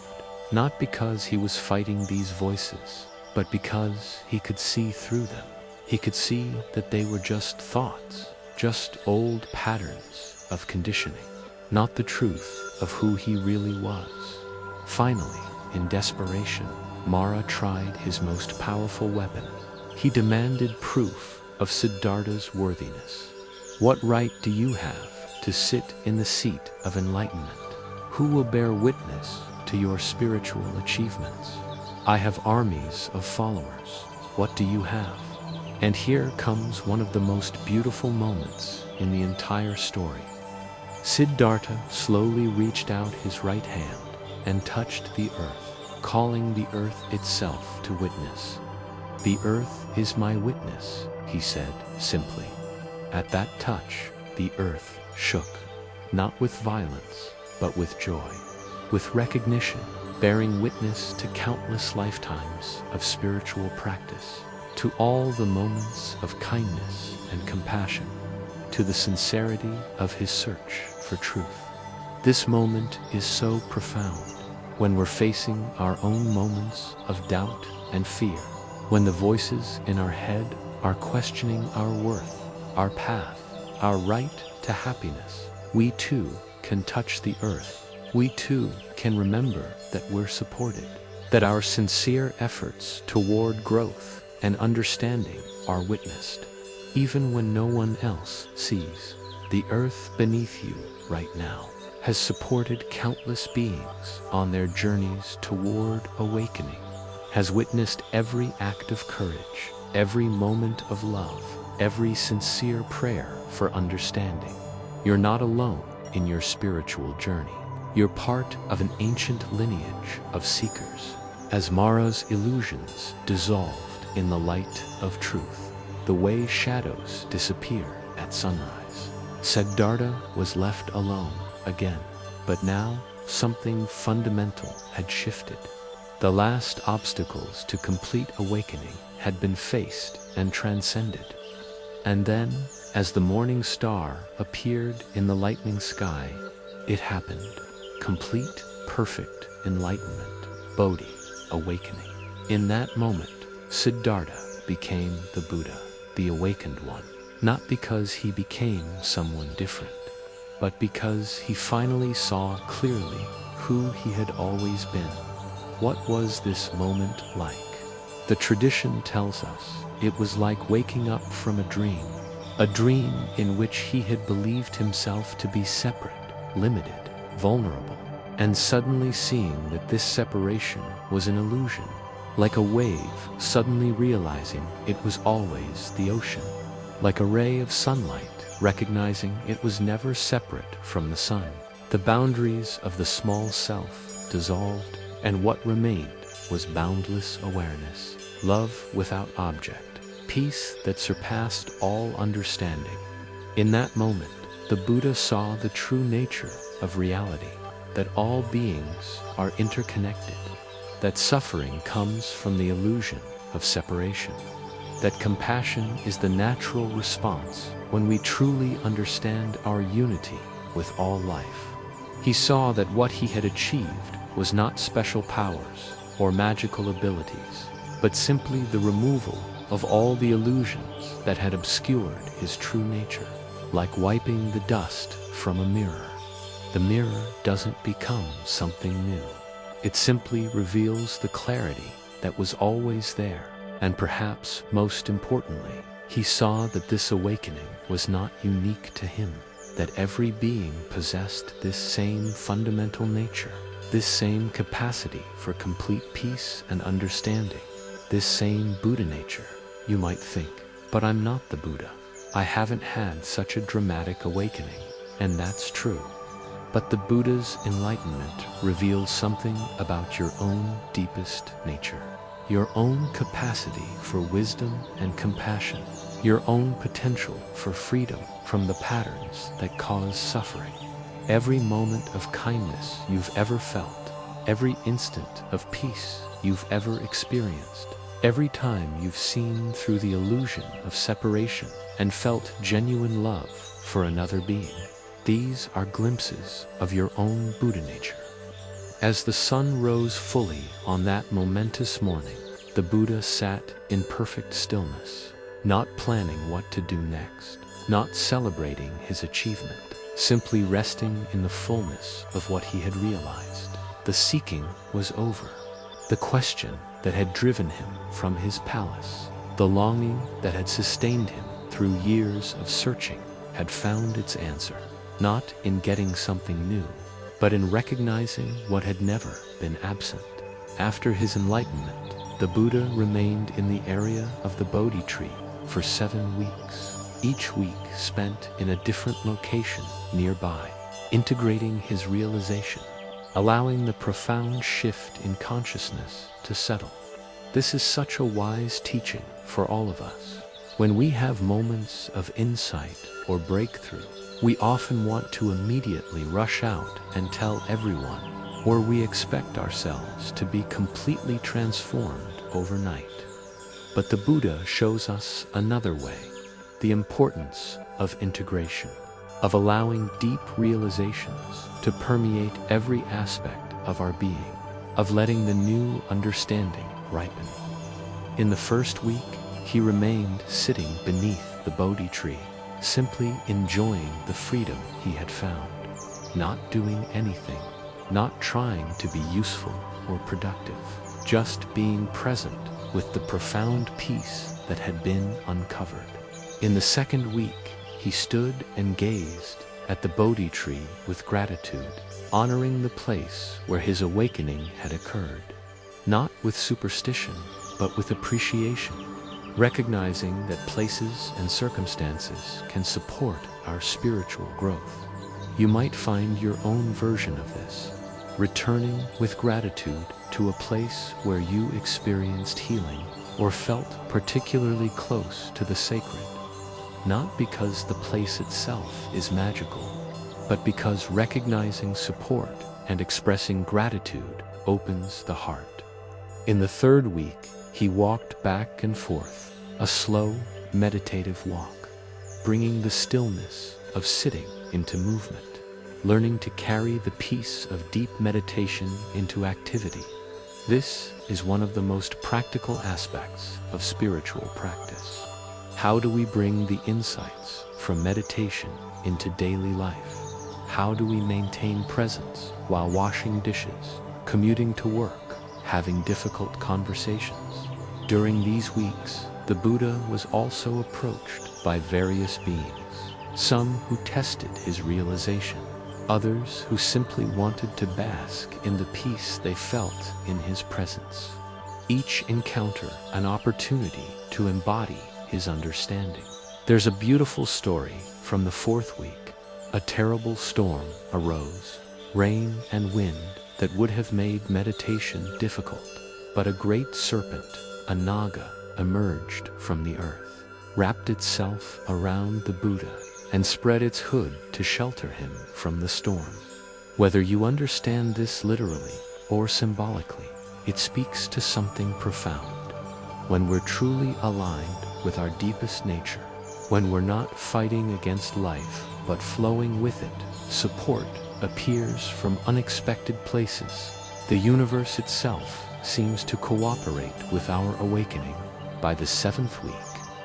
not because he was fighting these voices, but because he could see through them. He could see that they were just thoughts, just old patterns of conditioning, not the truth of who he really was. Finally, in desperation, Mara tried his most powerful weapon. He demanded proof of Siddhartha's worthiness. What right do you have to sit in the seat of enlightenment? Who will bear witness to your spiritual achievements? I have armies of followers. What do you have? And here comes one of the most beautiful moments in the entire story. Siddhartha slowly reached out his right hand and touched the earth, calling the earth itself to witness. The earth is my witness, he said simply. At that touch, the earth shook, not with violence, but with joy, with recognition, bearing witness to countless lifetimes of spiritual practice, to all the moments of kindness and compassion, to the sincerity of his search for truth. This moment is so profound when we're facing our own moments of doubt and fear, when the voices in our head are questioning our worth, our path, our right to happiness. We too can touch the earth. We too can remember that we're supported, that our sincere efforts toward growth and understanding are witnessed, even when no one else sees. The earth beneath you right now has supported countless beings on their journeys toward awakening, has witnessed every act of courage, every moment of love, every sincere prayer for understanding. You're not alone in your spiritual journey. You're part of an ancient lineage of seekers. As Mara's illusions dissolved in the light of truth, the way shadows disappear at sunrise, Siddhartha was left alone again. But now, something fundamental had shifted. The last obstacles to complete awakening had been faced and transcended. And then, as the morning star appeared in the lightning sky, it happened. Complete, perfect enlightenment, Bodhi, awakening. In that moment, Siddhartha became the Buddha, the awakened one, not because he became someone different, but because he finally saw clearly who he had always been. What was this moment like? The tradition tells us it was like waking up from a dream in which he had believed himself to be separate, limited, vulnerable, and suddenly seeing that this separation was an illusion, like a wave suddenly realizing it was always the ocean, like a ray of sunlight recognizing it was never separate from the sun. The boundaries of the small self dissolved, and what remained was boundless awareness, love without object, peace that surpassed all understanding. In that moment, the Buddha saw the true nature of reality, that all beings are interconnected, that suffering comes from the illusion of separation, that compassion is the natural response when we truly understand our unity with all life. He saw that what he had achieved was not special powers or magical abilities, but simply the removal of all the illusions that had obscured his true nature, like wiping the dust from a mirror. The mirror doesn't become something new. It simply reveals the clarity that was always there. And perhaps most importantly, he saw that this awakening was not unique to him, that every being possessed this same fundamental nature, this same capacity for complete peace and understanding, this same Buddha nature. You might think, but I'm not the Buddha. I haven't had such a dramatic awakening, and that's true. But the Buddha's enlightenment reveals something about your own deepest nature, your own capacity for wisdom and compassion, your own potential for freedom from the patterns that cause suffering. Every moment of kindness you've ever felt, every instant of peace you've ever experienced, Every time you've seen through the illusion of separation and felt genuine love for another being, these are glimpses of your own Buddha nature. As the sun rose fully on that momentous morning, the Buddha sat in perfect stillness, not planning what to do next, not celebrating his achievement, simply resting in the fullness of what he had realized. The seeking was over. The question that had driven him from his palace, the longing that had sustained him through years of searching, had found its answer, not in getting something new, but in recognizing what had never been absent. After his enlightenment, the Buddha remained in the area of the Bodhi Tree for 7 weeks, each week spent in a different location nearby, integrating his realization, allowing the profound shift in consciousness to settle. This is such a wise teaching for all of us. When we have moments of insight or breakthrough, we often want to immediately rush out and tell everyone, or we expect ourselves to be completely transformed overnight. But the Buddha shows us another way, the importance of integration, of allowing deep realizations to permeate every aspect of our being, of letting the new understanding ripen. In the first week, he remained sitting beneath the Bodhi tree, simply enjoying the freedom he had found, not doing anything, not trying to be useful or productive, just being present with the profound peace that had been uncovered. In the second week, he stood and gazed at the Bodhi tree with gratitude, honoring the place where his awakening had occurred, not with superstition, but with appreciation, recognizing that places and circumstances can support our spiritual growth. You might find your own version of this, returning with gratitude to a place where you experienced healing or felt particularly close to the sacred, not because the place itself is magical, but because recognizing support and expressing gratitude opens the heart. In the third week, he walked back and forth, a slow, meditative walk, bringing the stillness of sitting into movement, learning to carry the peace of deep meditation into activity. This is one of the most practical aspects of spiritual practice. How do we bring the insights from meditation into daily life? How do we maintain presence while washing dishes, commuting to work, having difficult conversations? During these weeks, the Buddha was also approached by various beings, some who tested his realization, others who simply wanted to bask in the peace they felt in his presence. Each encounter an opportunity to embody his understanding. There's a beautiful story from the fourth week. A terrible storm arose, rain and wind that would have made meditation difficult, but a great serpent, a naga, emerged from the earth, wrapped itself around the Buddha, and spread its hood to shelter him from the storm. Whether you understand this literally or symbolically, it speaks to something profound. When we're truly aligned with our deepest nature, when we're not fighting against life but flowing with it, support appears from unexpected places. The universe itself seems to cooperate with our awakening. By the 7th week,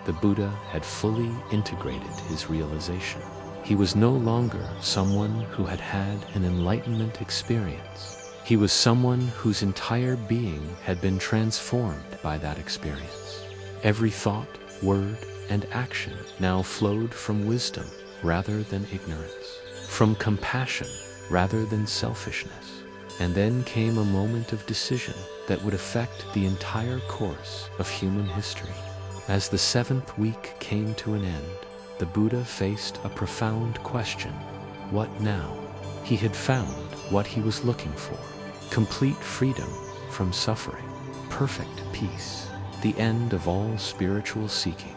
the Buddha had fully integrated his realization. He was no longer someone who had had an enlightenment experience. He was someone whose entire being had been transformed by that experience. Every thought, word, and action now flowed from wisdom rather than ignorance, from compassion rather than selfishness. And then came a moment of decision that would affect the entire course of human history. As the 7th week came to an end, the Buddha faced a profound question. What now? He had found what he was looking for: complete freedom from suffering, perfect peace, the end of all spiritual seeking.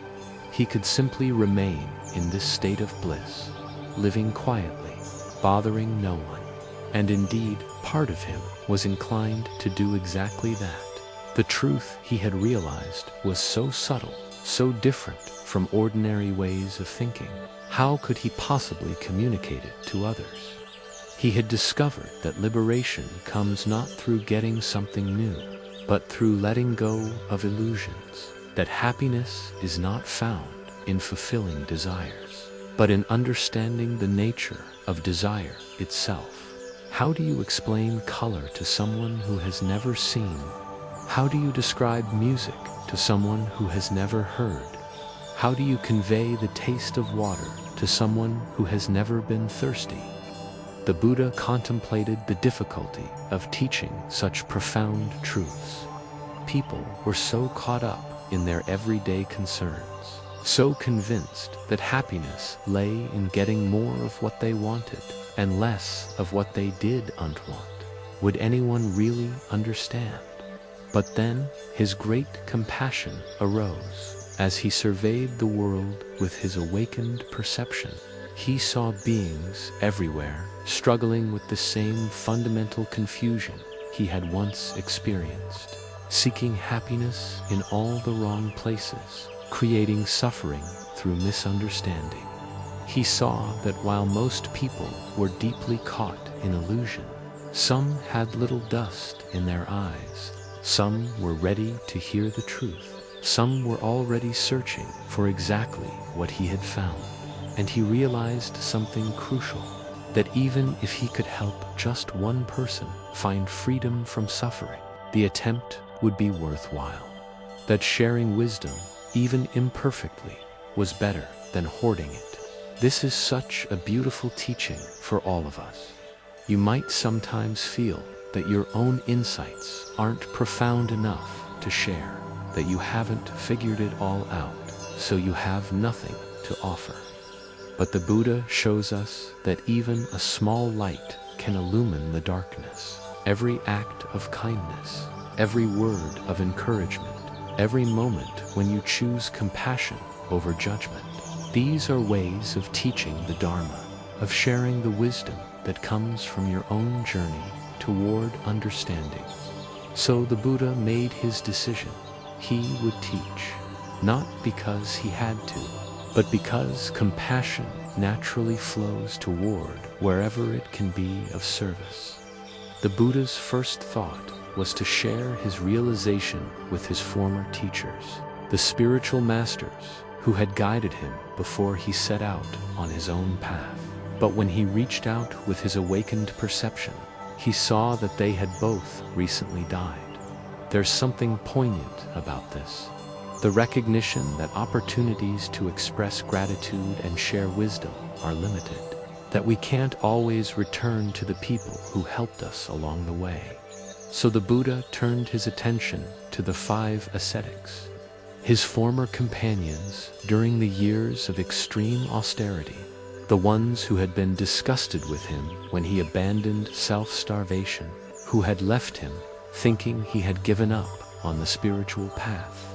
He could simply remain in this state of bliss, living quietly, bothering no one. And indeed, part of him was inclined to do exactly that. The truth he had realized was so subtle, so different from ordinary ways of thinking. How could he possibly communicate it to others? He had discovered that liberation comes not through getting something new, but through letting go of illusions, that happiness is not found in fulfilling desires, but in understanding the nature of desire itself. How do you explain color to someone who has never seen? How do you describe music to someone who has never heard? How do you convey the taste of water to someone who has never been thirsty? The Buddha contemplated the difficulty of teaching such profound truths. People were so caught up in their everyday concerns, so convinced that happiness lay in getting more of what they wanted and less of what they didn't want. Would anyone really understand? But then his great compassion arose. As he surveyed the world with his awakened perception, he saw beings everywhere struggling with the same fundamental confusion he had once experienced, seeking happiness in all the wrong places, creating suffering through misunderstanding. He saw that while most people were deeply caught in illusion, some had little dust in their eyes, some were ready to hear the truth, some were already searching for exactly what he had found. And he realized something crucial, that even if he could help just one person find freedom from suffering, the attempt would be worthwhile. That sharing wisdom, even imperfectly, was better than hoarding it. This is such a beautiful teaching for all of us. You might sometimes feel that your own insights aren't profound enough to share, that you haven't figured it all out, so you have nothing to offer. But the Buddha shows us that even a small light can illumine the darkness. Every act of kindness, every word of encouragement, every moment when you choose compassion over judgment. These are ways of teaching the Dharma, of sharing the wisdom that comes from your own journey toward understanding. So the Buddha made his decision. He would teach, not because he had to, but because compassion naturally flows toward wherever it can be of service. The Buddha's first thought was to share his realization with his former teachers, the spiritual masters who had guided him before he set out on his own path. But when he reached out with his awakened perception, he saw that they had both recently died. There's something poignant about this. The recognition that opportunities to express gratitude and share wisdom are limited, that we can't always return to the people who helped us along the way. So the Buddha turned his attention to the 5 ascetics, his former companions during the years of extreme austerity, the ones who had been disgusted with him when he abandoned self-starvation, who had left him thinking he had given up on the spiritual path.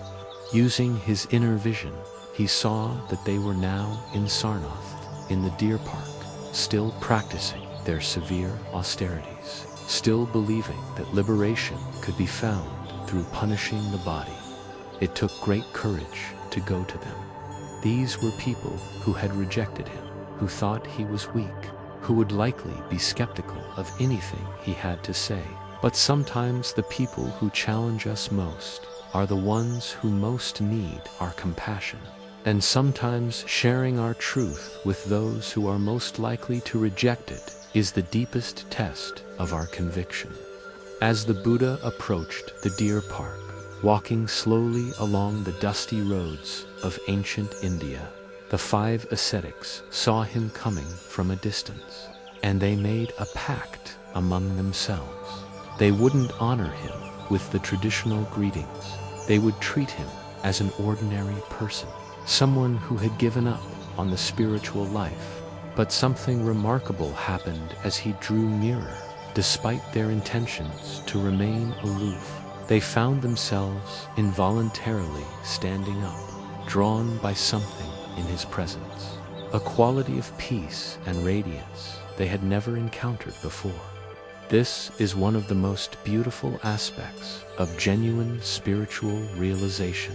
Using his inner vision, he saw that they were now in Sarnath, in the deer park, still practicing their severe austerities, still believing that liberation could be found through punishing the body. It took great courage to go to them. These were people who had rejected him, who thought he was weak, who would likely be skeptical of anything he had to say. But sometimes the people who challenge us most are the ones who most need our compassion. And sometimes sharing our truth with those who are most likely to reject it is the deepest test of our conviction. As the Buddha approached the deer park, walking slowly along the dusty roads of ancient India, the 5 ascetics saw him coming from a distance, and they made a pact among themselves. They wouldn't honor him with the traditional greetings. They would treat him as an ordinary person, someone who had given up on the spiritual life. But something remarkable happened as he drew nearer. Despite their intentions to remain aloof, they found themselves involuntarily standing up, drawn by something in his presence, a quality of peace and radiance they had never encountered before. This is one of the most beautiful aspects of genuine spiritual realization.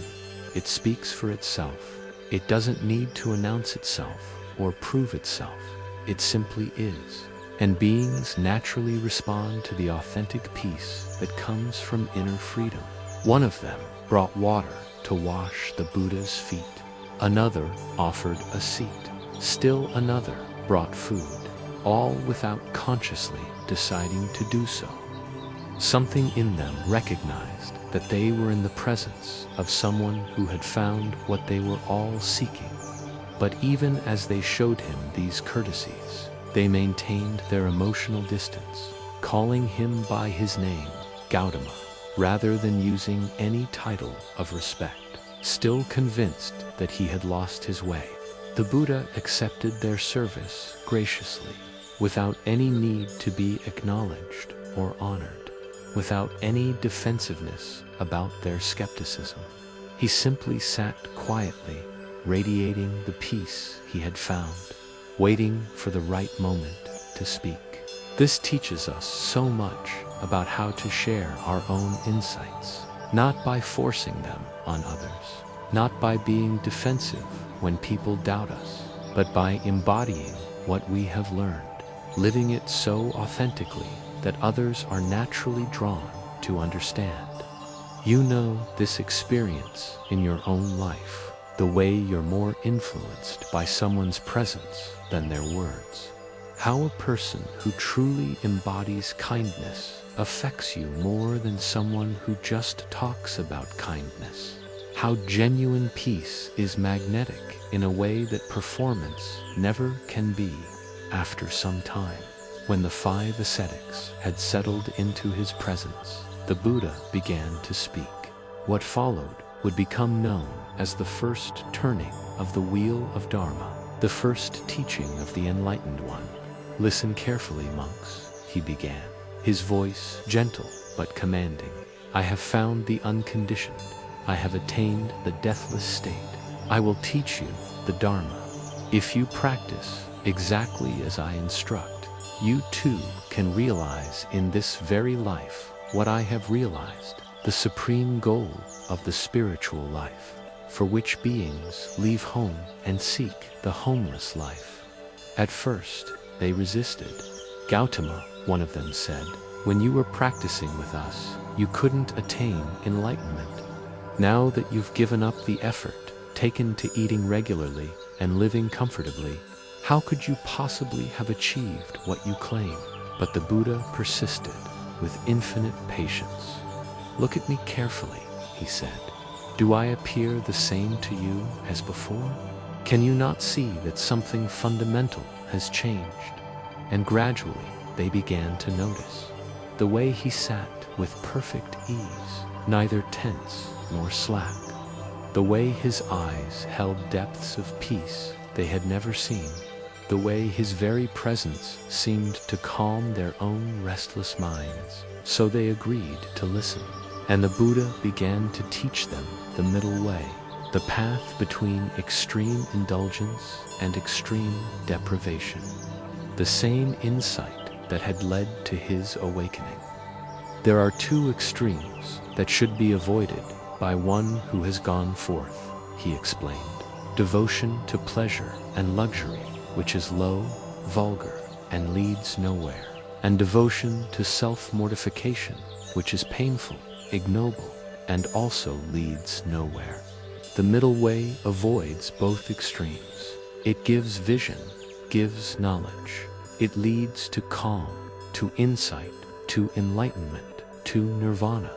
It speaks for itself. It doesn't need to announce itself or prove itself. It simply is. And beings naturally respond to the authentic peace that comes from inner freedom. One of them brought water to wash the Buddha's feet. Another offered a seat. Still another brought food, all without consciously deciding to do so. Something in them recognized that they were in the presence of someone who had found what they were all seeking. But even as they showed him these courtesies, they maintained their emotional distance, calling him by his name, Gautama, rather than using any title of respect, still convinced that he had lost his way. The Buddha accepted their service graciously, without any need to be acknowledged or honored, without any defensiveness about their skepticism. He simply sat quietly, radiating the peace he had found, waiting for the right moment to speak. This teaches us so much about how to share our own insights, not by forcing them on others, not by being defensive when people doubt us, but by embodying what we have learned, living it so authentically that others are naturally drawn to understand. You know this experience in your own life, the way you're more influenced by someone's presence than their words. How a person who truly embodies kindness affects you more than someone who just talks about kindness. How genuine peace is magnetic in a way that performance never can be. After some time, when the 5 ascetics had settled into his presence, the Buddha began to speak. What followed would become known as the first turning of the wheel of Dharma, the first teaching of the Enlightened One. Listen carefully, monks, he began, his voice gentle but commanding. I have found the unconditioned. I have attained the deathless state. I will teach you the Dharma. If you practice exactly as I instruct, you too can realize in this very life what I have realized, the supreme goal of the spiritual life, for which beings leave home and seek the homeless life. At first, they resisted. Gautama, one of them said, when you were practicing with us, you couldn't attain enlightenment. Now that you've given up the effort taken to eating regularly and living comfortably, how could you possibly have achieved what you claim? But the Buddha persisted with infinite patience. Look at me carefully, he said. Do I appear the same to you as before? Can you not see that something fundamental has changed? And gradually they began to notice the way he sat with perfect ease, neither tense nor slack, the way his eyes held depths of peace they had never seen, the way his very presence seemed to calm their own restless minds. So they agreed to listen, and the Buddha began to teach them the middle way, the path between extreme indulgence and extreme deprivation, the same insight that had led to his awakening. There are 2 extremes that should be avoided by one who has gone forth, he explained. Devotion to pleasure and luxury, which is low, vulgar, and leads nowhere, and devotion to self-mortification, which is painful, ignoble, and also leads nowhere. The middle way avoids both extremes. It gives vision, gives knowledge. It leads to calm, to insight, to enlightenment, to nirvana.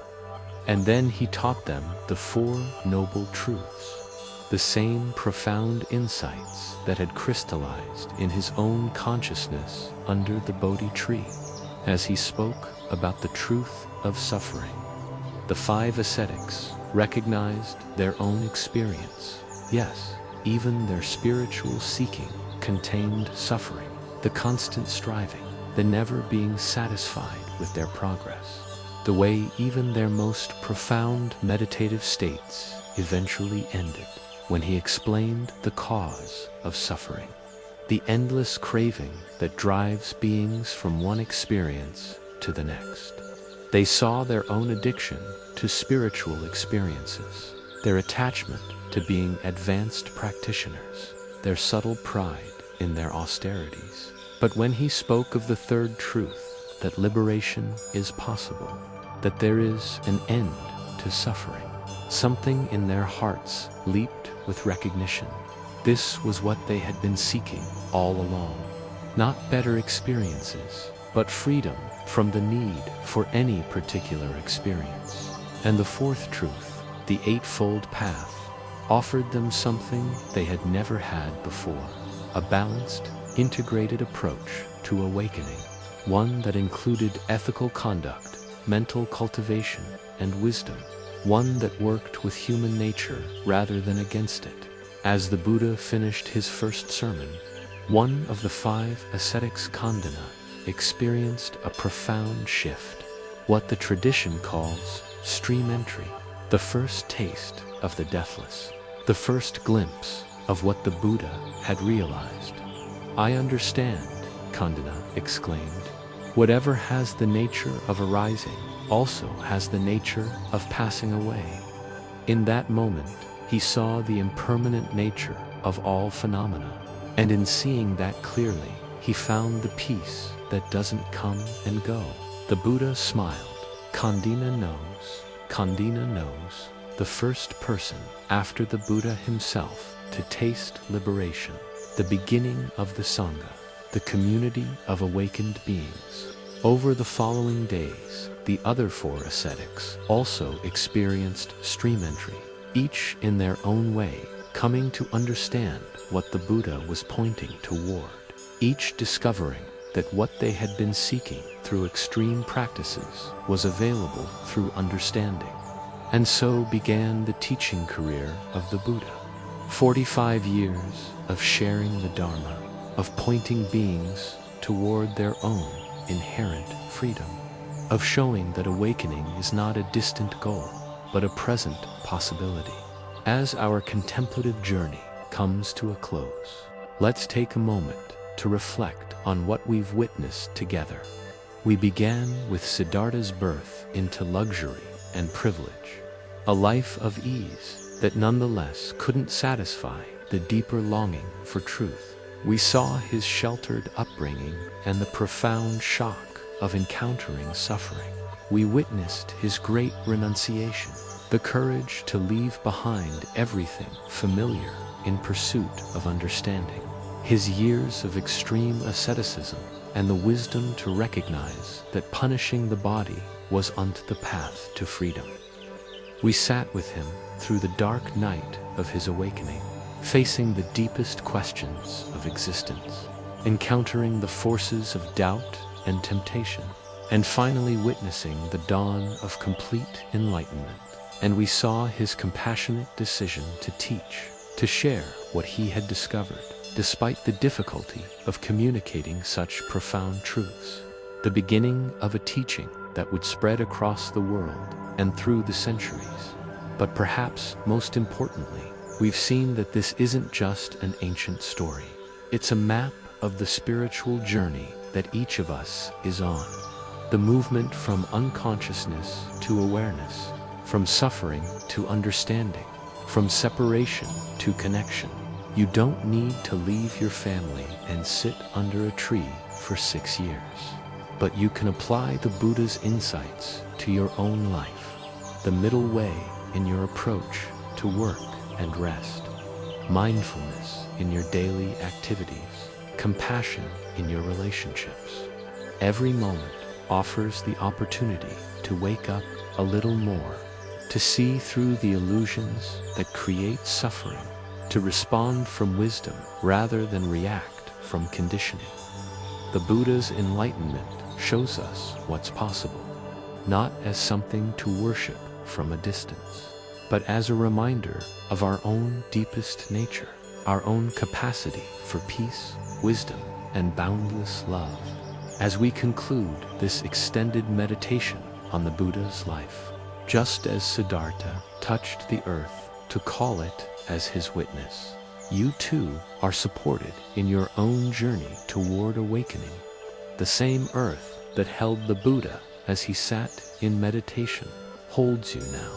And then he taught them the 4 noble truths, the same profound insights that had crystallized in his own consciousness under the Bodhi Tree, as he spoke about the truth of suffering. The 5 ascetics recognized their own experience. Yes, even their spiritual seeking contained suffering, the constant striving, the never being satisfied with their progress, the way even their most profound meditative states eventually ended when he explained the cause of suffering, the endless craving that drives beings from one experience to the next. They saw their own addiction to spiritual experiences, their attachment to being advanced practitioners, their subtle pride in their austerities. But when he spoke of the third truth, that liberation is possible, that there is an end to suffering, something in their hearts leaped with recognition. This was what they had been seeking all along. Not better experiences, but freedom from the need for any particular experience. And the fourth truth, the Eightfold Path, offered them something they had never had before, a balanced, integrated approach to awakening, one that included ethical conduct, mental cultivation, and wisdom, one that worked with human nature rather than against it. As the Buddha finished his first sermon, one of the 5 ascetics, Khandana, experienced a profound shift, what the tradition calls stream entry, the first taste of the deathless, the first glimpse of what the Buddha had realized. "I understand," Khandana exclaimed. "Whatever has the nature of arising also has the nature of passing away." In that moment, he saw the impermanent nature of all phenomena, and in seeing that clearly, he found the peace that doesn't come and go. The Buddha smiled. Khandana knows, the first person after the Buddha himself to taste liberation, the beginning of the Sangha, the community of awakened beings. Over the following days, the other 4 ascetics also experienced stream entry, each in their own way, coming to understand what the Buddha was pointing toward, each discovering that what they had been seeking through extreme practices was available through understanding. And so began the teaching career of the Buddha. 45 years of sharing the Dharma, of pointing beings toward their own inherent freedom, of showing that awakening is not a distant goal, but a present possibility. As our contemplative journey comes to a close, let's take a moment to reflect on what we've witnessed together. We began with Siddhartha's birth into luxury and privilege, a life of ease that nonetheless couldn't satisfy the deeper longing for truth. We saw his sheltered upbringing and the profound shock of encountering suffering. We witnessed his great renunciation, the courage to leave behind everything familiar in pursuit of understanding, his years of extreme asceticism, and the wisdom to recognize that punishing the body was unto the path to freedom. We sat with him through the dark night of his awakening, facing the deepest questions of existence, encountering the forces of doubt and temptation, and finally witnessing the dawn of complete enlightenment. And we saw his compassionate decision to teach, to share what he had discovered, despite the difficulty of communicating such profound truths, the beginning of a teaching that would spread across the world and through the centuries. But perhaps most importantly, we've seen that this isn't just an ancient story. It's a map of the spiritual journey that each of us is on. The movement from unconsciousness to awareness, from suffering to understanding, from separation to connection. You don't need to leave your family and sit under a tree for 6 years, but you can apply the Buddha's insights to your own life, the middle way in your approach to work and rest, mindfulness in your daily activities, compassion in your relationships. Every moment offers the opportunity to wake up a little more, to see through the illusions that create suffering, to respond from wisdom rather than react from conditioning. The Buddha's enlightenment shows us what's possible, not as something to worship from a distance, but as a reminder of our own deepest nature, our own capacity for peace, wisdom, and boundless love. As we conclude this extended meditation on the Buddha's life, just as Siddhartha touched the earth to call it as his witness, you too are supported in your own journey toward awakening. The same earth that held the Buddha as he sat in meditation holds you now.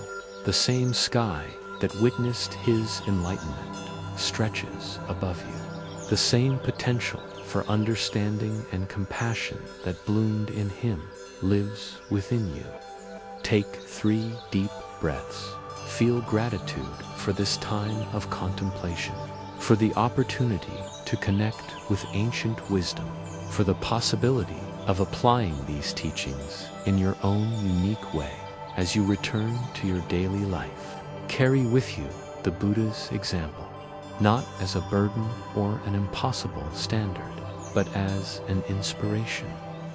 The same sky that witnessed his enlightenment stretches above you. The same potential for understanding and compassion that bloomed in him lives within you. Take 3 deep breaths. Feel gratitude for this time of contemplation, for the opportunity to connect with ancient wisdom, for the possibility of applying these teachings in your own unique way as you return to your daily life. Carry with you the Buddha's example, not as a burden or an impossible standard, but as an inspiration,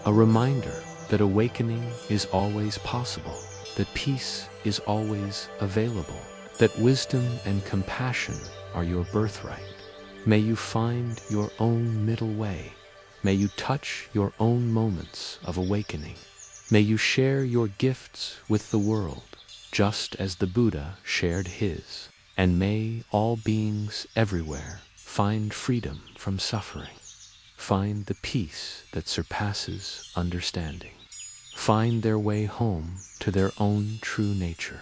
a reminder that awakening is always possible, that peace is always available, that wisdom and compassion are your birthright. May you find your own middle way. May you touch your own moments of awakening. May you share your gifts with the world, just as the Buddha shared his. And may all beings everywhere find freedom from suffering, find the peace that surpasses understanding, find their way home to their own true nature.